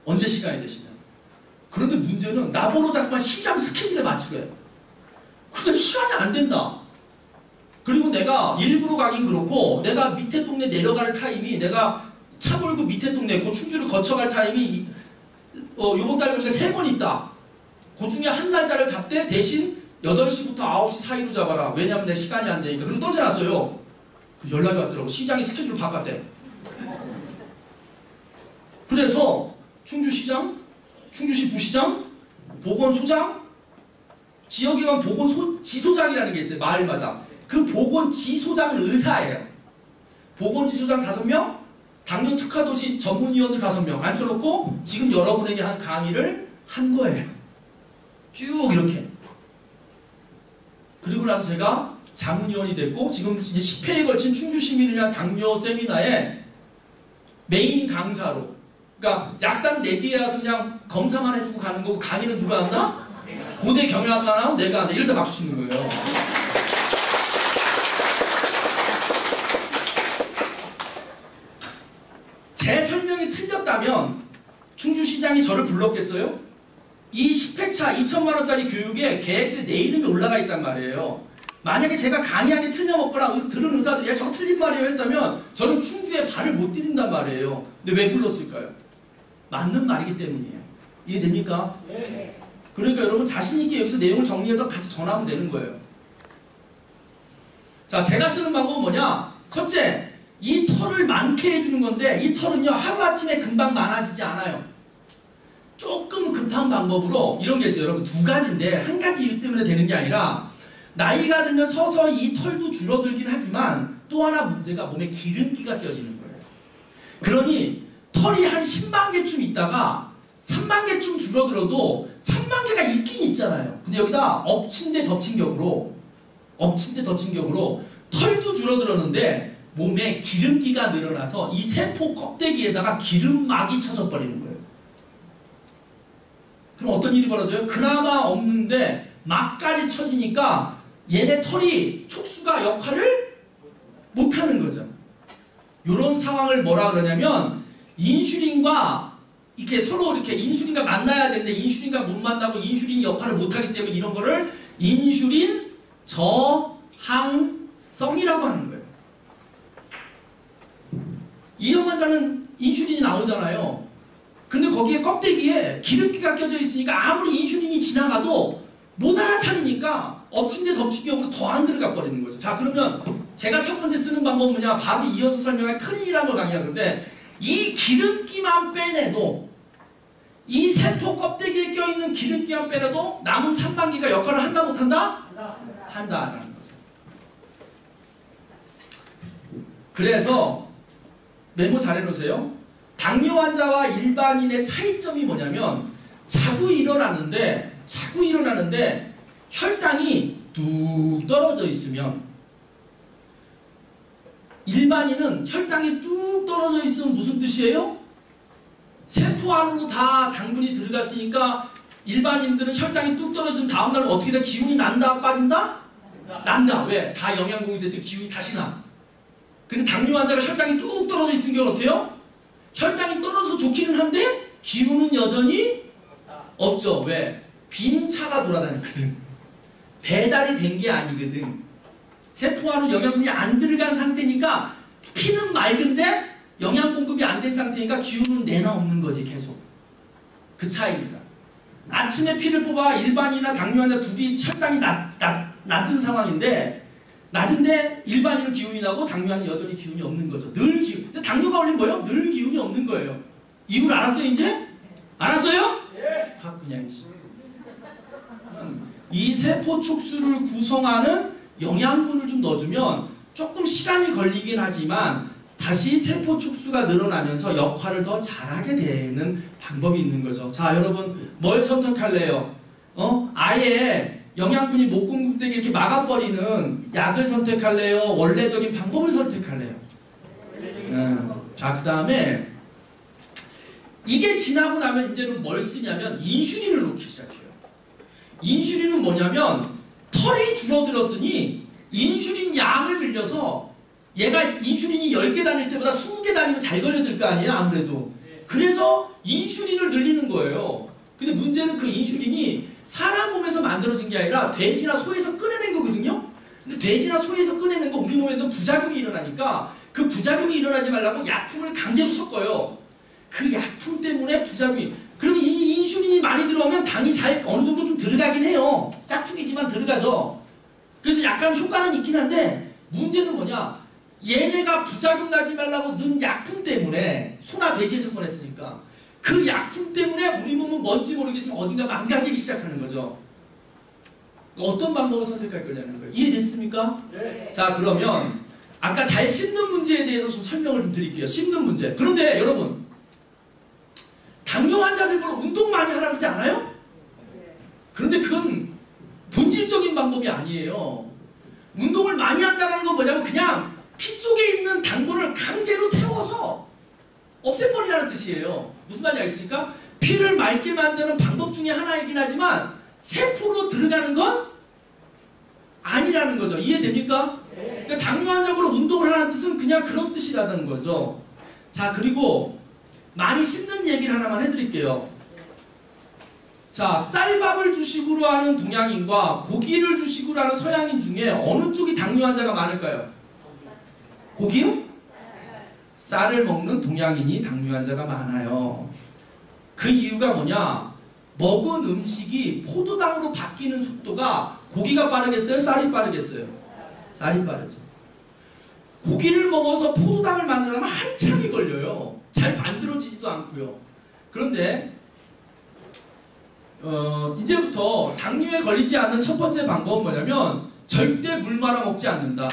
언제 시간이 되시냐. 그런데 문제는 나보러 자꾸만 시장 스케줄에 맞추래요. 근데 시간이 안 된다. 그리고 내가 일부러 가긴 그렇고 내가 밑에 동네 내려갈 타임이 내가 차 몰고 밑에 동네 그 충주를 거쳐갈 타임이 요번 달 보니까 3번 있다. 그 중에 한 날짜를 잡되 대신 8시부터 9시 사이로 잡아라. 왜냐면 내 시간이 안 되니까. 그리고 떨어져놨어요. 연락이 왔더라고. 시장이 스케줄 바꿨대. 그래서 충주시장, 충주시 부시장, 보건소장, 지역에 가면 보건지소장이라는 게 있어요. 마을마다. 그 보건지소장은 의사예요. 보건지소장 5명, 당뇨 특화도시 전문위원들 5명 앉혀놓고 지금 여러분에게 한 강의를 한 거예요. 쭉 이렇게. 그리고 나서 제가 자문위원이 됐고 지금 이제 10회에 걸친 충주시민을 위한 당뇨 세미나에 메인 강사로. 그러니까 약상 내기에 와서 그냥 검사만 해주고 가는 거고 강의는 누가 한다? 고대 경영학과 나온 내가 한다. 이럴 때 박수 치는 거예요. 제 설명이 틀렸다면 충주시장이 저를 불렀겠어요? 이 10회차 2천만 원짜리 교육에 계획서에 내 이름이 올라가 있단 말이에요. 만약에 제가 강의하기 틀려먹거나 들은 의사들이 야, 저거 틀린 말이에요 했다면 저는 충주에 발을 못 디딘단 말이에요. 근데 왜 불렀을까요? 맞는 말이기 때문이에요. 이해됩니까? 네. 그러니까 여러분 자신있게 여기서 내용을 정리해서 가서 전하면 되는 거예요. 자, 제가 쓰는 방법은 뭐냐? 첫째, 이 털을 많게 해주는 건데 이 털은요 하루아침에 금방 많아지지 않아요. 조금 급한 방법으로 이런 게 있어요. 여러분 2가지인데 한 가지 이유 때문에 되는 게 아니라 나이가 들면 서서히 이 털도 줄어들긴 하지만 또 하나 문제가 몸에 기름기가 껴지는 거예요. 그러니 털이 한 10만 개쯤 있다가 3만 개쯤 줄어들어도 3만 개가 있긴 있잖아요. 근데 여기다 엎친 데 덮친 격으로 털도 줄어들었는데 몸에 기름기가 늘어나서 이 세포 껍데기에다가 기름막이 쳐져 버리는 거예요. 그럼 어떤 일이 벌어져요? 그나마 없는데 막까지 쳐지니까 얘네 털이 촉수가 역할을 못하는 거죠. 이런 상황을 뭐라 그러냐면 인슐린과 이렇게 서로 이렇게 인슐린과 만나야 되는데 인슐린과 못 만나고 인슐린 역할을 못하기 때문에 이런 거를 인슐린 저항성이라고 하는 거예요. 이형 환자는 인슐린이 나오잖아요. 근데 거기에 껍데기에 기름기가 껴져 있으니까 아무리 인슐린이 지나가도 못 알아차리니까 엎친 데 덮친 격으로 더 안 들어가 버리는 거죠. 자, 그러면 제가 첫 번째 쓰는 방법은 뭐냐? 바로 이어서 설명할 클린이라는 걸 강의하는데 이 기름기만 빼내도 이 세포 껍데기에 껴있는 기름기만 빼내도 남은 3단계가 역할을 한다 못한다? 한다라는 거죠. 그래서 메모 잘 해놓으세요. 당뇨 환자와 일반인의 차이점이 뭐냐면 자꾸 일어나는데 혈당이 뚝 떨어져 있으면 일반인은 혈당이 뚝 떨어져 있으면 무슨 뜻이에요? 세포 안으로 다 당분이 들어갔으니까 일반인들은 혈당이 뚝 떨어지면 다음날 어떻게 돼? 기운이 난다? 빠진다? 난다. 왜? 다 영양공이 돼서 기운이 다시 나. 근데 당뇨 환자가 혈당이 뚝 떨어져 있는 경우는 어때요? 혈당이 떨어져서 좋기는 한데 기운은 여전히 없죠. 왜? 빈 차가 돌아다니거든. 배달이 된 게 아니거든. 세포 안으로 영양분이 안 들어간 상태니까 피는 맑은데 영양 공급이 안 된 상태니까 기운은 내나 없는 거지 계속. 그 차이입니다. 아침에 피를 뽑아 일반이나 당뇨 환자 둘이 혈당이 낮은 상황인데 낮은데 일반인은 기운이 나고 당뇨는 여전히 기운이 없는 거죠. 늘 기운. 근데 당뇨가 걸린 거예요? 늘 기운이 없는 거예요. 이유를 알았어요 이제? 알았어요? 예. 확 그냥 이 세포 촉수를 구성하는 영양분을 좀 넣어주면 조금 시간이 걸리긴 하지만 다시 세포 촉수가 늘어나면서 역할을 더 잘하게 되는 방법이 있는 거죠. 자, 여러분 뭘 선택할래요? 아예 영양분이 못 공급되게 이렇게 막아버리는 약을 선택할래요? 원래적인 방법을 선택할래요? 자, 그 다음에 이게 지나고 나면 이제는 뭘 쓰냐면 인슐린을 놓기 시작해요. 인슐린은 뭐냐면 털이 줄어들었으니 인슐린 양을 늘려서 얘가 인슐린이 10개 다닐 때보다 20개 다니면 잘 걸려들 거 아니에요 아무래도. 그래서 인슐린을 늘리는 거예요. 근데 문제는 그 인슐린이 사람 몸에서 만들어진 게 아니라 돼지나 소에서 꺼내낸 거거든요. 근데 돼지나 소에서 꺼내는 거 우리 몸에는 부작용이 일어나니까 그 부작용이 일어나지 말라고 약품을 강제로 섞어요. 그 약품 때문에 부작용이. 그러면 이 인슐린이 많이 들어오면 당이 잘 어느 정도 좀 들어가긴 해요. 짝퉁이지만 들어가죠. 그래서 약간 효과는 있긴 한데 문제는 뭐냐? 얘네가 부작용 나지 말라고 넣은 약품 때문에 소나 돼지에서 꺼냈으니까 그 약품 때문에 우리 몸은 뭔지 모르겠지만 어딘가 망가지기 시작하는 거죠. 어떤 방법을 선택할 거냐는 거예요. 이해됐습니까? 네. 자, 그러면 아까 잘 씹는 문제에 대해서 좀 설명을 좀 드릴게요. 씹는 문제. 그런데 여러분 당뇨 환자들 보러 운동 많이 하라고 그러지 않아요? 그런데 그건 본질적인 방법이 아니에요. 운동을 많이 한다는 건 뭐냐면 그냥 피 속에 있는 당분을 강제로 태워서 없애버리라는 뜻이에요. 무슨 말인지 알겠습니까? 피를 맑게 만드는 방법 중에 하나이긴 하지만 세포로 들어가는 건 아니라는 거죠. 이해됩니까? 그러니까 당뇨 환자분은 운동을 하라는 뜻은 그냥 그런 뜻이라는 거죠. 자, 그리고 많이 씹는 얘기를 하나만 해드릴게요. 자, 쌀밥을 주식으로 하는 동양인과 고기를 주식으로 하는 서양인 중에 어느 쪽이 당뇨 환자가 많을까요? 고기요? 쌀을 먹는 동양인이 당뇨 환자가 많아요. 그 이유가 뭐냐? 먹은 음식이 포도당으로 바뀌는 속도가 고기가 빠르겠어요? 쌀이 빠르겠어요? 쌀이 빠르죠. 고기를 먹어서 포도당을 만들려면 한참이 걸려요. 잘 만들어지지도 않고요. 그런데 이제부터 당뇨에 걸리지 않는 첫 번째 방법은 뭐냐면 절대 물 말아 먹지 않는다.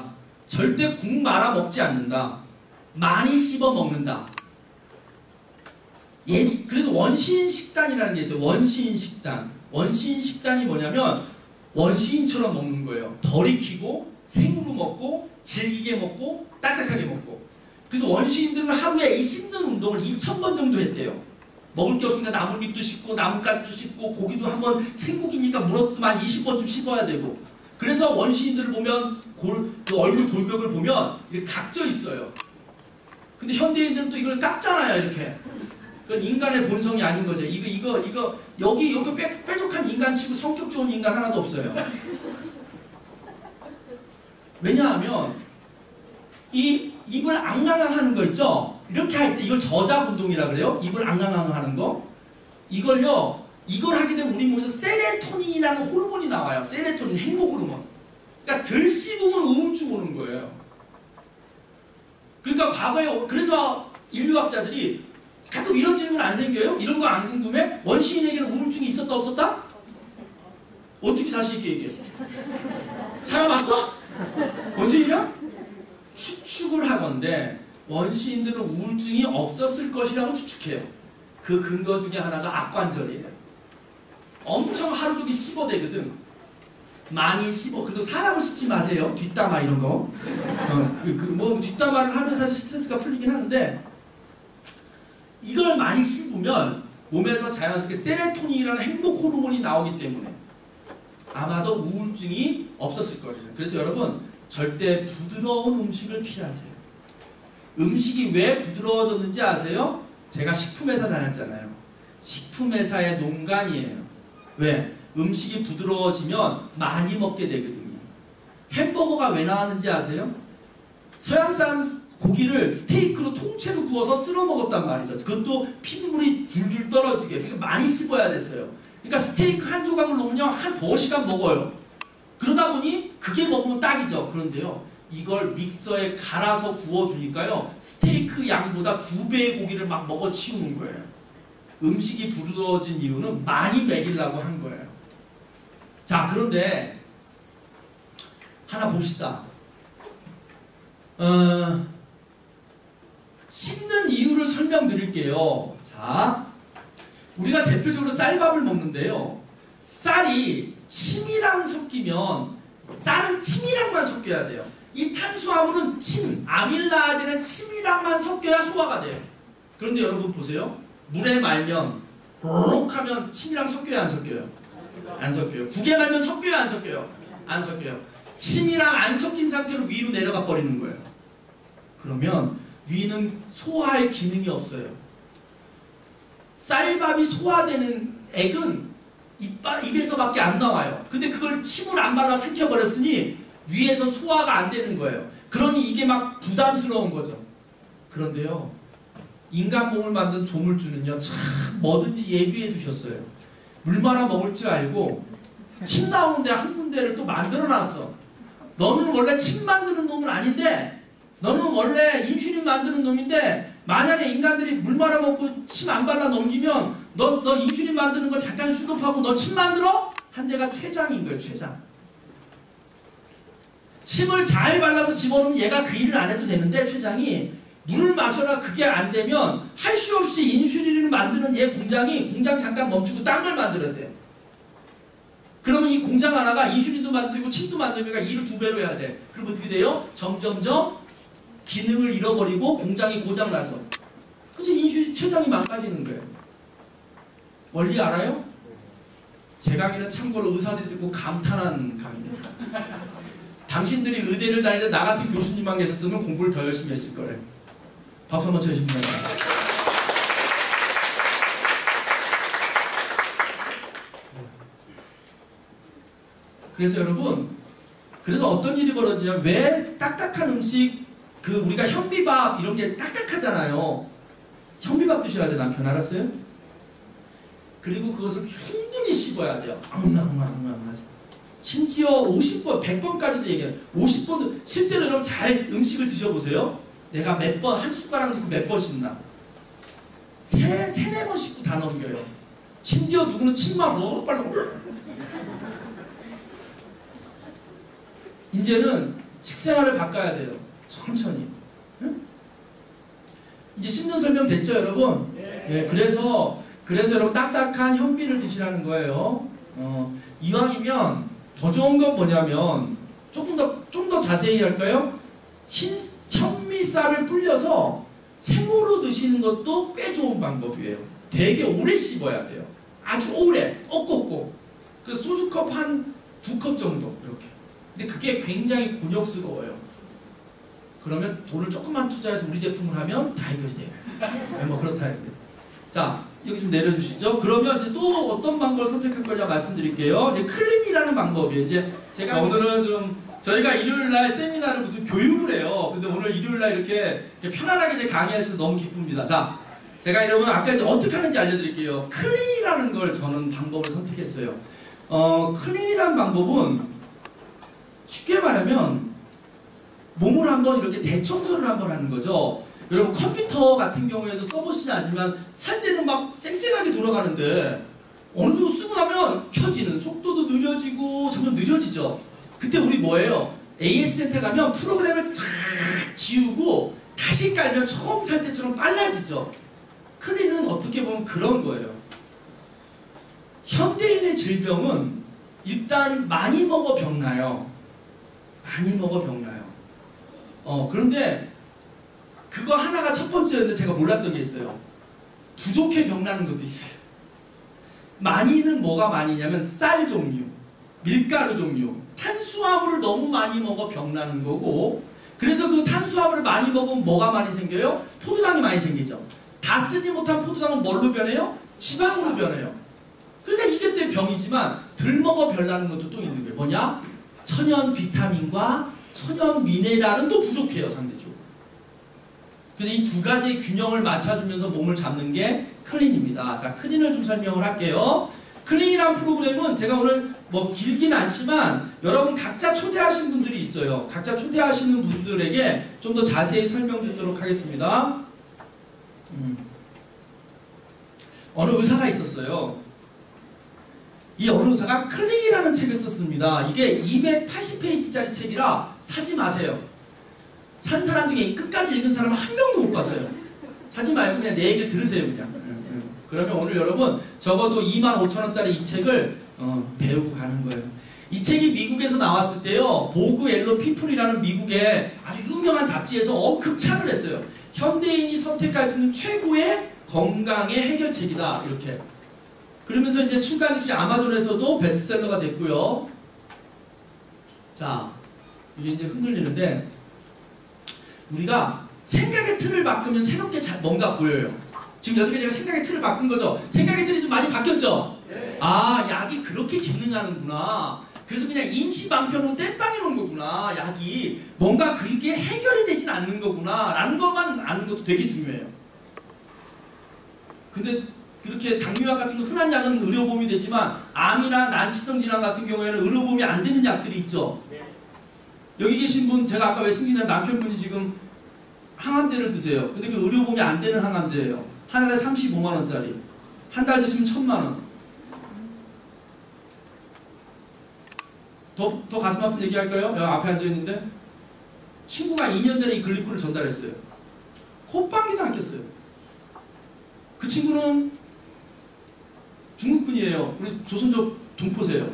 절대 국 말아 먹지 않는다. 많이 씹어 먹는다. 그래서 원시인 식단이라는 게 있어요. 원시인 식단. 원시인 식단이 뭐냐면 원시인처럼 먹는 거예요. 덜 익히고 생으로 먹고 질기게 먹고 딱딱하게 먹고. 그래서 원시인들은 하루에 이 씹는 운동을 2000번 정도 했대요. 먹을 게 없으니까 나뭇잎도 씹고 나뭇가지도 씹고 고기도 한번 생고기니까 물어도 한 20번쯤 씹어야 되고. 그래서 원시인들을 보면 그 얼굴 골격을 보면 이렇게 각져 있어요. 근데 현대인들은 또 이걸 깎잖아요, 이렇게. 그건 인간의 본성이 아닌 거죠. 이거 여기 뾰족한 인간 치고 성격 좋은 인간 하나도 없어요. 왜냐하면 이 입을 앙앙앙 하는 거 있죠? 이렇게 할 때 이걸 저작 운동이라 그래요. 입을 앙앙앙 하는 거. 이걸 하게 되면 우리 몸에서 세레토닌이라는 호르몬이 나와요. 세레토닌, 행복 호르몬. 그러니까 덜 씹으면 우울증 오는 거예요. 그러니까 과거에 그래서 인류학자들이 가끔 이런 질문 안 생겨요? 이런 거 안 궁금해? 원시인에게는 우울증이 있었다 없었다? 어떻게 자신 있게 얘기해? 사람 왔어? 원시인이야? 추측을 하건데 원시인들은 우울증이 없었을 것이라고 추측해요. 그 근거 중에 하나가 악관절이에요. 엄청 하루 종일 씹어대거든. 많이 씹어. 그래서 사람을 씹지 마세요. 뒷담화 이런 거. 뒷담화를 하면 사실 스트레스가 풀리긴 하는데 이걸 많이 기쁘면 몸에서 자연스럽게 세로토닌이라는 행복 호르몬이 나오기 때문에 아마도 우울증이 없었을 거예요. 그래서 여러분 절대 부드러운 음식을 피하세요. 음식이 왜 부드러워졌는지 아세요? 제가 식품회사 다녔잖아요. 식품회사의 농간이에요. 왜? 음식이 부드러워지면 많이 먹게 되거든요. 햄버거가 왜 나왔는지 아세요? 서양 사람 고기를 스테이크로 통째로 구워서 쓸어 먹었단 말이죠. 그것도 피부물이 줄줄 떨어지게. 그러니까 많이 씹어야 됐어요. 그러니까 스테이크 한 조각을 넣으면 한 2시간 먹어요. 그러다 보니 그게 먹으면 딱이죠. 그런데요. 이걸 믹서에 갈아서 구워주니까요. 스테이크 양보다 2배의 고기를 막 먹어치우는 거예요. 음식이 부드러워진 이유는 많이 먹이려고 한 거예요. 자, 그런데 하나 봅시다. 씹는 이유를 설명드릴게요. 자, 우리가 대표적으로 쌀밥을 먹는데요. 쌀이 침이랑 섞이면 쌀은 침이랑만 섞여야 돼요. 이 탄수화물은 침, 아밀라아제는 침이랑만 섞여야 소화가 돼요. 그런데 여러분 보세요. 물에 말면 록 하면 침이랑 섞여야 안 섞여요? 안 섞여요. 국에 말면 섞여요 안 섞여요? 안 섞여요. 침이랑 안 섞인 상태로 위로 내려가 버리는 거예요. 그러면 위는 소화할 기능이 없어요. 쌀밥이 소화되는 액은 입에서밖에 안 나와요. 근데 그걸 침을 안 발라 삼켜버렸으니 위에서 소화가 안 되는 거예요. 그러니 이게 막 부담스러운 거죠. 그런데요. 인간 몸을 만든 조물주는요. 참 뭐든지 예비해 두셨어요. 물 말아 먹을 줄 알고 침 나오는데 한 군데를 또 만들어놨어. 너는 원래 침 만드는 놈은 아닌데 너는 원래 인슐린 만드는 놈인데 만약에 인간들이 물 말아 먹고 침 안 발라 넘기면 너 인슐린 만드는 거 잠깐 수급하고 너 침 만들어? 한 대가 췌장인 거예요. 췌장. 침을 잘 발라서 집어넣으면 얘가 그 일을 안 해도 되는데 췌장이 물을 마셔라 그게 안 되면 할 수 없이 인슐린을 만드는 얘 공장 잠깐 멈추고 딴 걸 만들어야 돼요. 그러면 이 공장 하나가 인슐린도 만들고 침도 만들니까 일을 2배로 해야 돼. 그럼 어떻게 돼요? 점점점 기능을 잃어버리고 공장이 고장나죠. 그래서 인슐린 췌장이 망가지는 거예요. 원리 알아요? 제 강의는 참고로 의사들이 듣고 감탄한 강의입니다. 당신들이 의대를 다닐 때 나 같은 교수님만 계셨으면 공부를 더 열심히 했을 거래요. 박수 한번 쳐주시면 됩니다. 그래서 여러분, 그래서 어떤 일이 벌어지냐면 왜 딱딱한 음식, 우리가 현미밥 이런 게 딱딱하잖아요. 현미밥 드셔야 돼. 남편 알았어요? 그리고 그것을 충분히 씹어야 돼요. 심지어 50번, 100번까지도 얘기해요. 50번, 실제로 여러분 잘 음식을 드셔보세요. 내가 몇 번, 한 숟가락 넣고 몇 번 씹나? 3-4번 씹고 다 넘겨요. 심지어 누구는 침만 빨리 이제는 식생활을 바꿔야 돼요. 천천히. 응? 이제 씹는 설명 됐죠, 여러분? 네, 그래서 여러분 딱딱한 현미를 드시라는 거예요. 이왕이면 더 좋은 건 뭐냐면 좀 더 자세히 할까요? 현미쌀을 불려서 생으로 드시는 것도 꽤 좋은 방법이에요. 되게 오래 씹어야 돼요. 아주 오래, 꼭꼭꼭. 그래서 소주컵 한 2컵 정도 이렇게. 근데 그게 굉장히 곤욕스러워요. 그러면 돈을 조금만 투자해서 우리 제품을 하면 다 해결이 돼요. 네, 뭐 그렇다 해요. 자, 여기 좀 내려주시죠. 그러면 이제 또 어떤 방법을 선택할 거냐 말씀드릴게요. 이제 클린이라는 방법이에요. 이제 제가 오늘은 좀 저희가 일요일날 세미나를 무슨 교육을 해요. 근데 오늘 일요일날 이렇게 편안하게 이제 강의할 수 너무 기쁩니다. 자, 제가 여러분 아까 이제 어떻게 하는지 알려드릴게요. 클린이라는 걸 저는 방법을 선택했어요. 클린이라는 방법은 쉽게 말하면 몸을 한번 이렇게 대청소를 한번 하는 거죠. 여러분 컴퓨터 같은 경우에도 써보시지 않지만 살 때는 막 쌩쌩하게 돌아가는데 어느 정도 쓰고 나면 켜지는 속도도 느려지고 점점 느려지죠. 그때 우리 뭐예요? AS 센터 가면 프로그램을 싹 지우고 다시 깔면 처음 살 때처럼 빨라지죠. 클린은 어떻게 보면 그런 거예요. 현대인의 질병은 일단 많이 먹어 병나요. 많이 먹어 병나요. 그런데 그거 하나가 첫 번째였는데 제가 몰랐던 게 있어요. 부족해 병나는 것도 있어요. 많이는 뭐가 많이냐면 쌀 종류, 밀가루 종류, 탄수화물을 너무 많이 먹어 병나는 거고, 그래서 그 탄수화물을 많이 먹으면 뭐가 많이 생겨요? 포도당이 많이 생기죠. 다 쓰지 못한 포도당은 뭘로 변해요? 지방으로 변해요. 그러니까 이게 때 병이지만 덜 먹어 별나는 것도 또 있는 거예요. 뭐냐? 천연 비타민과 천연 미네랄은 또 부족해요, 상대적으로. 그래서 이 두 가지의 균형을 맞춰주면서 몸을 잡는 게 클린입니다. 자, 클린을 좀 설명을 할게요. 클린이라는 프로그램은 제가 오늘 뭐 길긴 않지만 여러분 각자 초대하신 분들이 있어요. 각자 초대하시는 분들에게 좀 더 자세히 설명드리도록 하겠습니다. 어느 의사가 있었어요. 이 어느 의사가 클린이라는 책을 썼습니다. 이게 280페이지짜리 책이라 사지 마세요. 산 사람 중에 끝까지 읽은 사람은 한 명도 못 봤어요. 사지 말고 그냥 내 얘기를 들으세요, 그냥. 그러면 오늘 여러분 적어도 25,000원짜리 이 책을 배우고 가는 거예요. 이 책이 미국에서 나왔을 때요, 보그 옐로 피플이라는 미국의 아주 유명한 잡지에서 극찬을 했어요. 현대인이 선택할 수 있는 최고의 건강의 해결책이다, 이렇게. 그러면서 이제 출간시 아마존에서도 베스트셀러가 됐고요. 자, 이게 이제 흔들리는데, 우리가 생각의 틀을 바꾸면 새롭게 뭔가 보여요. 지금 여태까지 제가 생각의 틀을 바꾼 거죠. 생각의 틀이 좀 많이 바뀌었죠? 네. 아, 약이 그렇게 기능하는구나. 그래서 그냥 임시방편으로 땜빵해 놓은 거구나. 약이 뭔가 그게 해결이 되진 않는 거구나 라는 것만 아는 것도 되게 중요해요. 근데 그렇게 당뇨약 같은 거 흔한 약은 의료보험이 되지만 암이나 난치성 질환 같은 경우에는 의료보험이 안 되는 약들이 있죠. 네. 여기 계신 분, 제가 아까 말씀드린 남편분이 지금 항암제를 드세요. 근데 그 의료보험이 안 되는 항암제예요. 한 알에 35만원짜리. 한 달 드시면 1,000만원. 더 가슴 아픈 얘기 할까요? 여기 앞에 앉아있는데 친구가 2년 전에 이 글리코를 전달했어요. 콧방귀도 안 꼈어요. 그 친구는 중국분이에요. 우리 조선족 동포세요.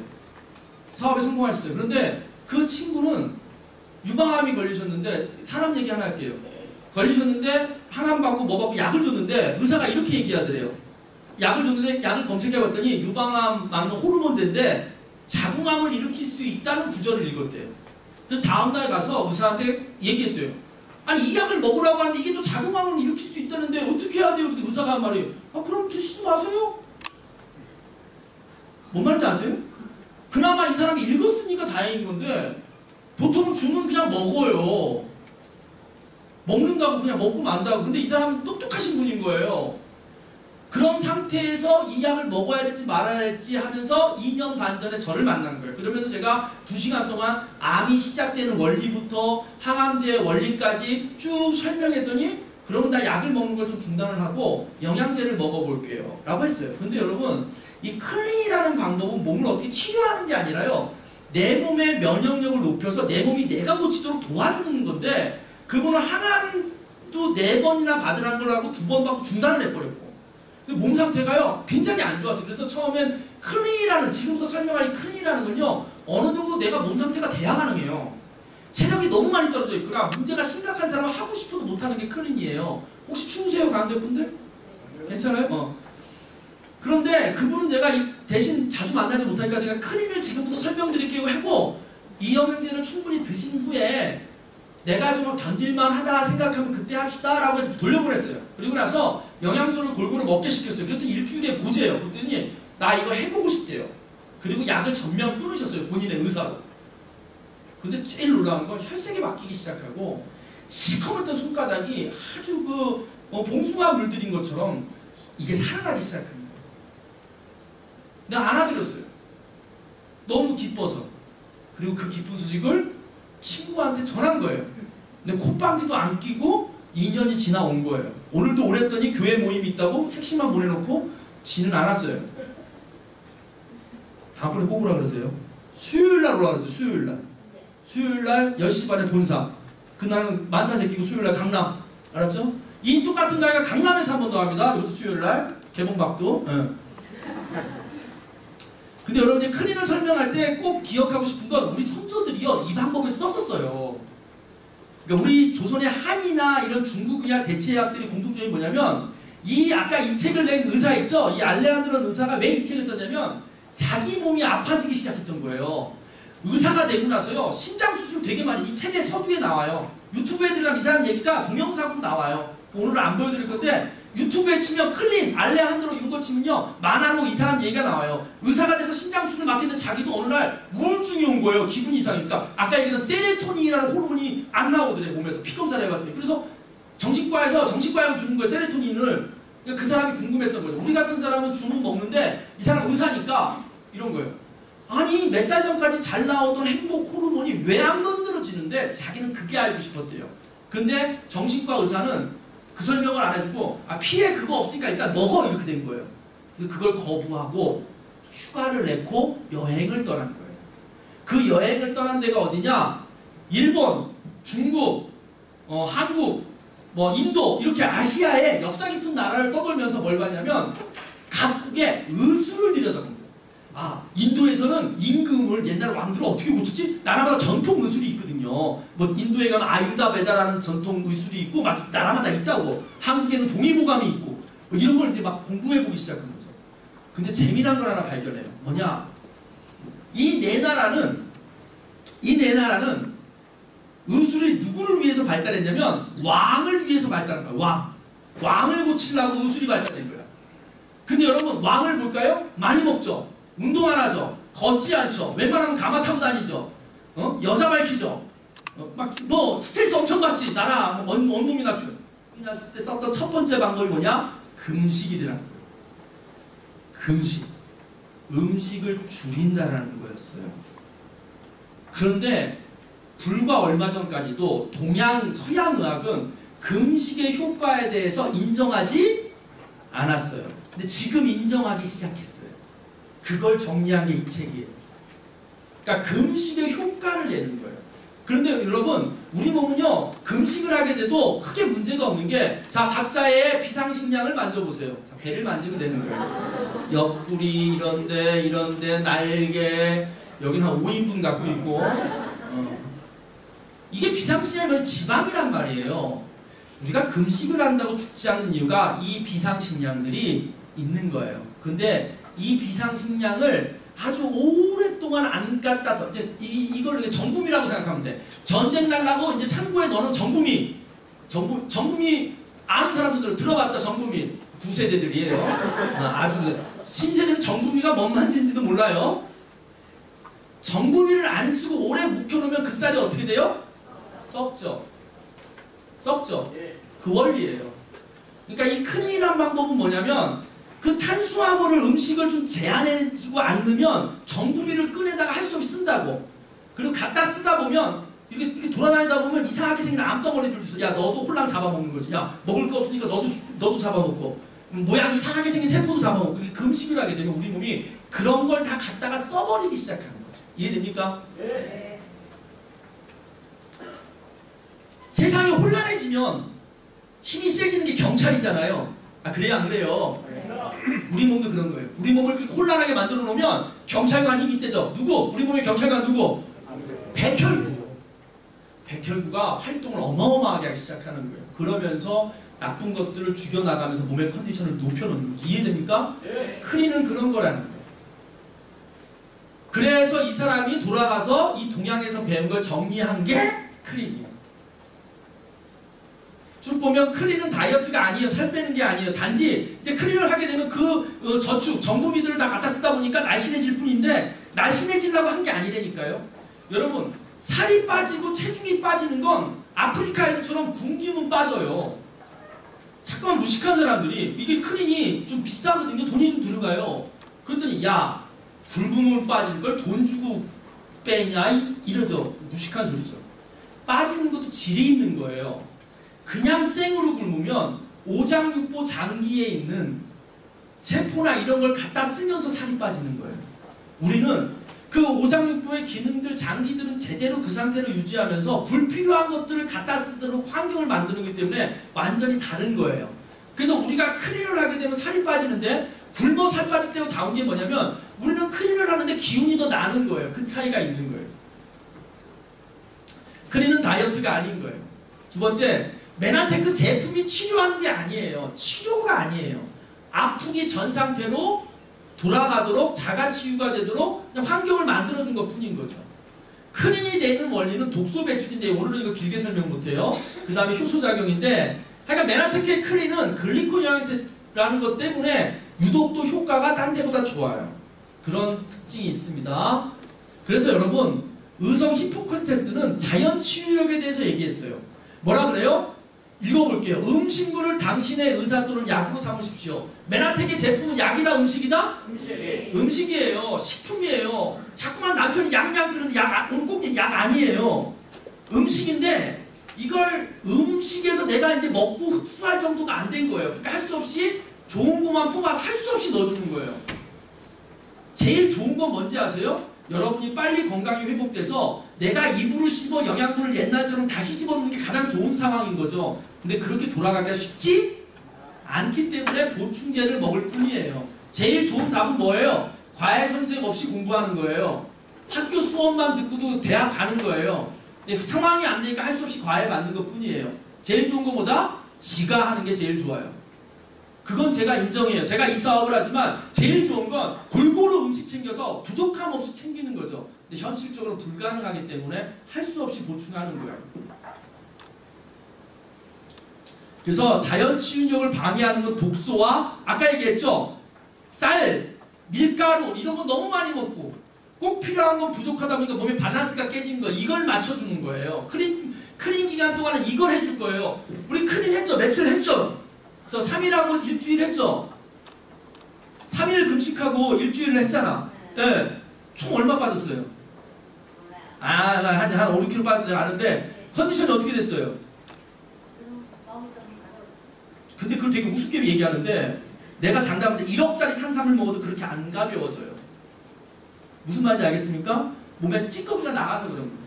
사업에 성공하셨어요. 그런데 그 친구는 유방암이 걸리셨는데, 사람 얘기 하나 할게요. 걸리셨는데 항암 받고 뭐 받고 약을 줬는데 의사가 이렇게 얘기하더래요. 약을 줬는데 약을 검색해봤더니 유방암 맞는 호르몬제인데 자궁암을 일으킬 수 있다는 구절을 읽었대요. 그래서 다음날 가서 의사한테 얘기했대요. 아니, 이 약을 먹으라고 하는데 이게 또 자궁암을 일으킬 수 있다는데 어떻게 해야 돼요? 그랬더니 의사가 한 말이에요. 아, 그럼 드시지 마세요. 뭔 말인지 아세요? 그나마 이 사람이 읽었으니까 다행인 건데 보통은 주면 그냥 먹어요. 먹는다고 그냥 먹고 만다고. 근데 이 사람은 똑똑하신 분인 거예요. 그런 상태에서 이 약을 먹어야 될지 말아야 될지 하면서 2년 반 전에 저를 만난 거예요. 그러면서 제가 2시간 동안 암이 시작되는 원리부터 항암제의 원리까지 쭉 설명했더니, 그러면 나 약을 먹는 걸 좀 중단을 하고 영양제를 먹어볼게요 라고 했어요. 근데 여러분, 이 클린이라는 방법은 몸을 어떻게 치료하는 게 아니라요, 내 몸의 면역력을 높여서 내 몸이 내가 고치도록 도와주는 건데, 그분은 항암도 4번이나 받으라는 걸 하고 2번 받고 중단을 해버렸고, 몸 상태가요 굉장히 안 좋았어요. 그래서 처음엔 클린이라는, 지금부터 설명할 이 클린이라는 건요, 어느 정도 내가 몸 상태가 돼야 가능해요. 체력이 너무 많이 떨어져 있거나 문제가 심각한 사람은 하고 싶어도 못하는 게 클린이에요. 혹시 추우세요, 가운데 분들? 괜찮아요? 그런데 그분은 내가 대신 자주 만나지 못하니까 제가 클린을 지금부터 설명드릴게요 하고, 이 영양제를 충분히 드신 후에 내가 좀 견딜만 하다 생각하면 그때 합시다 라고 해서 돌려보냈어요. 그리고 나서 영양소를 골고루 먹게 시켰어요. 그랬더니 일주일에 고제예요. 그랬더니 나 이거 해보고 싶대요. 그리고 약을 전면 끊으셨어요, 본인의 의사로. 근데 제일 놀라운 건 혈색이 바뀌기 시작하고 시커멓던 손가락이 아주 봉숭아 물들인 것처럼 이게 살아나기 시작합니다. 내가 안아드렸어요. 너무 기뻐서. 그리고 그 기쁜 소식을 친구한테 전한 거예요. 근데 콧방귀도 안 끼고 2년이 지나온 거예요. 오늘도 오랬더니 교회 모임이 있다고 색시만 보내놓고 지는 않았어요. 다음번에 꼭 오라 그러세요. 수요일날 오라 그러세요. 수요일날. 수요일날 10시 반에 본사. 그날은 만사 제끼고 수요일날 강남. 알았죠? 이 똑같은 나이가 강남에서 한 번 더 합니다. 이것도 수요일날. 개봉박도. 근데 여러분이 클린을 설명할 때 꼭 기억하고 싶은 건, 우리 선조들이요 이 방법을 썼었어요. 그러니까 우리 조선의 한의나 이런 중국의학 대체약들이 공통점이 뭐냐면, 이 아까 이 책을 낸 의사 있죠? 이 알레한드로 의사가 왜 이 책을 썼냐면 자기 몸이 아파지기 시작했던 거예요. 의사가 되고 나서요. 신장 수술 되게 많이 이 책의 서두에 나와요. 유튜브에 들어가면 이 사람 얘기가 동영상으로 나와요. 오늘은 안 보여드릴 건데 유튜브에 치면 클린 알레한드로 이거 치면요. 만화로 이 사람 얘기가 나와요. 의사가 돼서 신장 수술을 맡겼는데 자기도 어느 날 우울증이 온 거예요. 기분 이상이니까 아까 얘기한 세레토닌이라는 호르몬이 안 나오더래 몸에서 피 검사를 해봤더니 그래서 정신과에서 정신과약을 주는 거예요. 세레토닌을. 그러니까 그 사람이 궁금했던 거죠. 우리 같은 사람은 주문 먹는데 이 사람 의사니까 이런 거예요. 아니 몇 달 전까지 잘 나오던 행복 호르몬이 왜 안 건드려지는데 자기는 그게 알고 싶었대요. 근데 정신과 의사는 그 설명을 안 해주고 피에 그거 없으니까 일단 먹어 이렇게 된 거예요. 그래서 그걸 거부하고 휴가를 내고 여행을 떠난 거예요. 그 여행을 떠난 데가 어디냐? 일본, 중국, 한국, 인도 이렇게 아시아의 역사 깊은 나라를 떠돌면서 뭘 봤냐면 각국의 의술을 들여다본 거예요. 인도에서는 임금을 옛날 왕들은 어떻게 고쳤지? 나라마다 전통 의술이 있거든요. 인도에 가면 아유다 베다라는 전통 의술이 있고 막 나라마다 있다고. 한국에는 동의보감이 있고 이런 걸 이제 막 공부해보기 시작한 거죠. 근데 재미난 걸 하나 발견해요. 뭐냐? 이 네 나라는 의술이 누구를 위해서 발달했냐면 왕을 위해서 발달한 거예요. 왕을 고치려고 의술이 발달된 거야. 근데 여러분 왕을 볼까요? 많이 먹죠. 운동 안 하죠. 걷지 않죠. 웬만하면 가마 타고 다니죠. 여자 밝히죠. 스트레스 엄청 받지. 나라 원놈이 낮추고. 났을 때 썼던 첫 번째 방법이 뭐냐? 금식이더라는 거예요. 금식. 음식을 줄인다라는 거였어요. 그런데 불과 얼마 전까지도 동양 서양 의학은 금식의 효과에 대해서 인정하지 않았어요. 근데 지금 인정하기 시작했어요. 그걸 정리한 게 이 책이에요. 그러니까 금식의 효과를 내는 거예요. 그런데 여러분 우리 몸은요 금식을 하게 돼도 크게 문제가 없는 게 자 각자의 비상식량을 만져보세요. 자, 배를 만지면 되는 거예요. 옆구리 이런데 날개 여기는 한 5인분 갖고 있고 이게 비상식량이면 지방이란 말이에요. 우리가 금식을 한다고 죽지 않는 이유가 이 비상식량들이 있는 거예요. 근데 이 비상식량을 아주 오랫동안 안 갖다서 이제 이걸 정부미라고 생각하면 돼. 전쟁 날라고 이제 창고에 넣는 정부미 아는 사람들은 들어봤다. 정부미 9세대들이에요. 아주 신세대는 정부미가 뭔 말인지도 몰라요. 정부미를 안 쓰고 오래 묵혀놓으면 그 쌀이 어떻게 돼요? 썩죠. 그 원리예요. 그러니까 이 큰일이란 방법은 뭐냐면 그 탄수화물을 음식을 좀 제한해주고 안 넣으면 정부미를 꺼내다가 할 수 없이 쓴다고. 그리고 갖다 쓰다 보면 이렇게 돌아다니다 보면 이상하게 생긴 암덩어리들 있어. 야 너도 홀랑 잡아먹는 거지. 야 먹을 거 없으니까 너도 잡아먹고 모양 이상하게 생긴 세포도 잡아먹고. 그게 금식을 하게 되면 우리 몸이 그런 걸 다 갖다가 써버리기 시작하는 거죠. 이해됩니까? 네. 세상이 혼란해지면 힘이 세지는 게 경찰이잖아요. 그래요 안 그래요? 우리 몸도 그런 거예요. 우리 몸을 그렇게 혼란하게 만들어 놓으면 경찰관 힘이 세죠. 누구? 우리 몸의 경찰관 누구? 백혈구가 활동을 어마어마하게 하기 시작하는 거예요. 그러면서 나쁜 것들을 죽여나가면서 몸의 컨디션을 높여놓는 거죠. 이해됩니까? 큰일은 그런 거라는 거예요. 그래서 이 사람이 돌아가서 이 동양에서 배운 걸 정리한 게 클린이에요. 쭉 보면 클린은 다이어트가 아니에요. 살 빼는 게 아니에요. 단지 클린을 하게 되면 그 저축, 정부미들을 다 갖다 쓰다 보니까 날씬해질 뿐인데 날씬해지려고 한 게 아니라니까요. 여러분 살이 빠지고 체중이 빠지는 건 아프리카 애들처럼 굶기면 빠져요. 잠깐만 무식한 사람들이 이게 클린이 좀 비싸거든요. 돈이 좀 들어가요. 그랬더니 야 굶으면 빠질 걸 돈 주고 빼냐 이러죠. 무식한 소리죠. 빠지는 것도 질이 있는 거예요. 그냥 생으로 굶으면 오장육부 장기에 있는 세포나 이런 걸 갖다 쓰면서 살이 빠지는 거예요. 우리는 그 오장육부의 기능들, 장기들은 제대로 그 상태로 유지하면서 불필요한 것들을 갖다 쓰도록 환경을 만드는 때문에 완전히 다른 거예요. 그래서 우리가 클린을 하게 되면 살이 빠지는데 굶어 살 빠질 때로 다운 게 뭐냐면 우리는 클린을 하는데 기운이 더 나는 거예요. 그 차이가 있는 거예요. 클린은 다이어트가 아닌 거예요. 두 번째, 메나테크 제품이 치료하는 게 아니에요. 치료가 아니에요. 아프기 전 상태로 돌아가도록 자가치유가 되도록 그냥 환경을 만들어준 것 뿐인 거죠. 크린이 되는 원리는 독소 배출인데 오늘은 이거 길게 설명 못해요. 그 다음에 효소작용인데 하여간 메나테크의 크린은 글리콘 영양제라는 것 때문에 유독 또 효과가 딴 데보다 좋아요. 그런 특징이 있습니다. 그래서 여러분 의성 히포크라테스는 자연 치유력에 대해서 얘기했어요. 뭐라 그래요? 읽어볼게요. 음식물을 당신의 의사 또는 약으로 삼으십시오. 메나텍의 제품은 약이다 음식이다? 음식이에요. 식품이에요. 자꾸만 남편이 양양 끓는데 오늘 꼭 약 아니에요. 음식인데 이걸 음식에서 내가 이제 먹고 흡수할 정도가 안 된 거예요. 그러니까 할 수 없이 좋은 것만 뽑아서 할 수 없이 넣어주는 거예요. 제일 좋은 건 뭔지 아세요? 여러분이 빨리 건강이 회복돼서 내가 이불을 씹어 영양분을 옛날처럼 다시 집어넣는 게 가장 좋은 상황인 거죠. 근데 그렇게 돌아가기가 쉽지 않기 때문에 보충제를 먹을 뿐이에요. 제일 좋은 답은 뭐예요? 과외 선생 없이 공부하는 거예요. 학교 수업만 듣고도 대학 가는 거예요. 근데 상황이 안 되니까 할 수 없이 과외 받는 것 뿐이에요. 제일 좋은 거보다 지가 하는 게 제일 좋아요. 그건 제가 인정해요. 제가 이 사업을 하지만 제일 좋은 건 골고루 음식 챙겨서 부족함 없이 챙기는 거죠. 근데 현실적으로 불가능하기 때문에 할 수 없이 보충하는 거예요. 그래서 자연 치유력을 방해하는 건 독소와 아까 얘기했죠? 쌀, 밀가루 이런 거 너무 많이 먹고 꼭 필요한 건 부족하다 보니까 몸의 밸런스가 깨지는 거예요. 이걸 맞춰주는 거예요. 크린 기간 동안은 이걸 해줄 거예요. 우리 크린 했죠? 며칠 했죠? 그래서 3일하고 일주일 했죠? 3일 금식하고 일주일을 했잖아. 네. 총 얼마 빠졌어요? 한 5, 6kg 빠졌는데 아는데 컨디션이 어떻게 됐어요? 근데 그걸 되게 우습게 얘기하는데 내가 장담하는데 1억짜리 산삼을 먹어도 그렇게 안 가벼워져요. 무슨 말인지 알겠습니까? 몸에 찌꺼기가 나가서 그런 거예요.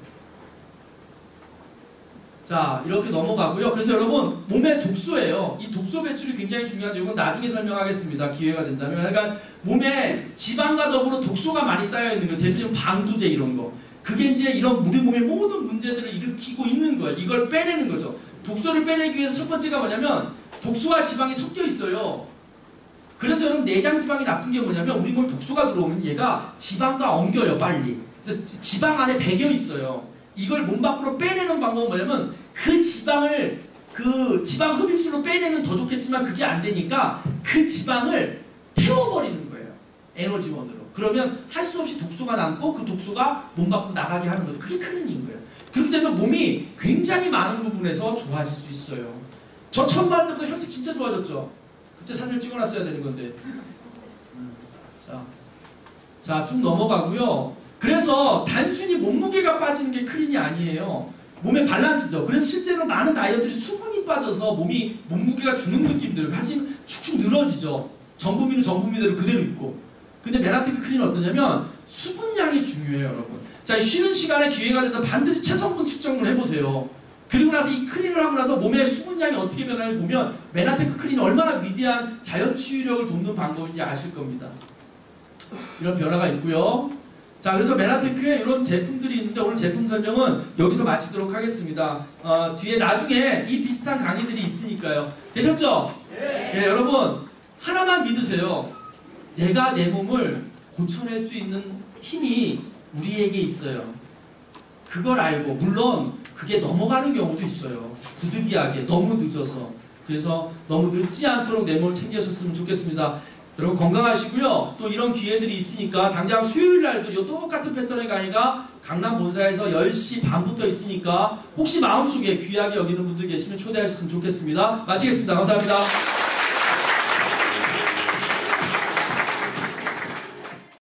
자, 이렇게 넘어가고요. 그래서 여러분, 몸의 독소예요. 이 독소 배출이 굉장히 중요한데 이건 나중에 설명하겠습니다. 기회가 된다면. 그러니까 몸에 지방과 더불어 독소가 많이 쌓여있는 거예요. 대표적인 방부제 이런 거. 그게 이제 이런 우리 몸의 모든 문제들을 일으키고 있는 거예요. 이걸 빼내는 거죠. 독소를 빼내기 위해서 첫 번째가 뭐냐면 독소와 지방이 섞여 있어요. 그래서 여러분 내장 지방이 나쁜 게 뭐냐면 우리 몸에 독소가 들어오면 얘가 지방과 엉겨요, 빨리. 그래서 지방 안에 배겨 있어요. 이걸 몸 밖으로 빼내는 방법은 뭐냐면 그 지방을 그 지방 흡입술로 빼내면 더 좋겠지만 그게 안 되니까 그 지방을 태워버리는 거예요. 에너지원으로. 그러면 할 수 없이 독소가 남고 그 독소가 몸 밖으로 나가게 하는 거죠. 그게 크린인 거예요. 그렇게 되면 몸이 굉장히 많은 부분에서 좋아질 수 있어요. 저 처음 봤을 때도 혈색 진짜 좋아졌죠. 그때 사진을 찍어놨어야 되는 건데. 자, 쭉 넘어가고요. 그래서 단순히 몸무게가 빠지는 게 크린이 아니에요. 몸의 밸런스죠. 그래서 실제로 많은 다이어트들이 수분이 빠져서 몸무게가 주는 느낌들 하지만 축축 늘어지죠. 전분미는 전분미대로 그대로 있고. 근데 메나테크 크린은 어떠냐면 수분량이 중요해요, 여러분. 자, 쉬는 시간에 기회가 된다면 반드시 체성분 측정을 해보세요. 그리고 나서 이 크린을 하고 나서 몸의 수분량이 어떻게 변하는지 보면 메나테크 크린이 얼마나 위대한 자연 치유력을 돕는 방법인지 아실 겁니다. 이런 변화가 있고요. 자, 그래서 메나테크에 이런 제품들이 있는데 오늘 제품 설명은 여기서 마치도록 하겠습니다. 뒤에 나중에 이 비슷한 강의들이 있으니까요. 되셨죠? 네, 여러분 하나만 믿으세요. 내가 내 몸을 고쳐낼 수 있는 힘이 우리에게 있어요. 그걸 알고 물론 그게 넘어가는 경우도 있어요. 부득이하게 너무 늦어서. 그래서 너무 늦지 않도록 내 몸을 챙기셨으면 좋겠습니다. 여러분 건강하시고요. 또 이런 기회들이 있으니까 당장 수요일 날도 이 똑같은 패턴의 강의가 강남 본사에서 10시 반부터 있으니까 혹시 마음속에 귀하게 여기는 분들 계시면 초대하셨으면 좋겠습니다. 마치겠습니다. 감사합니다.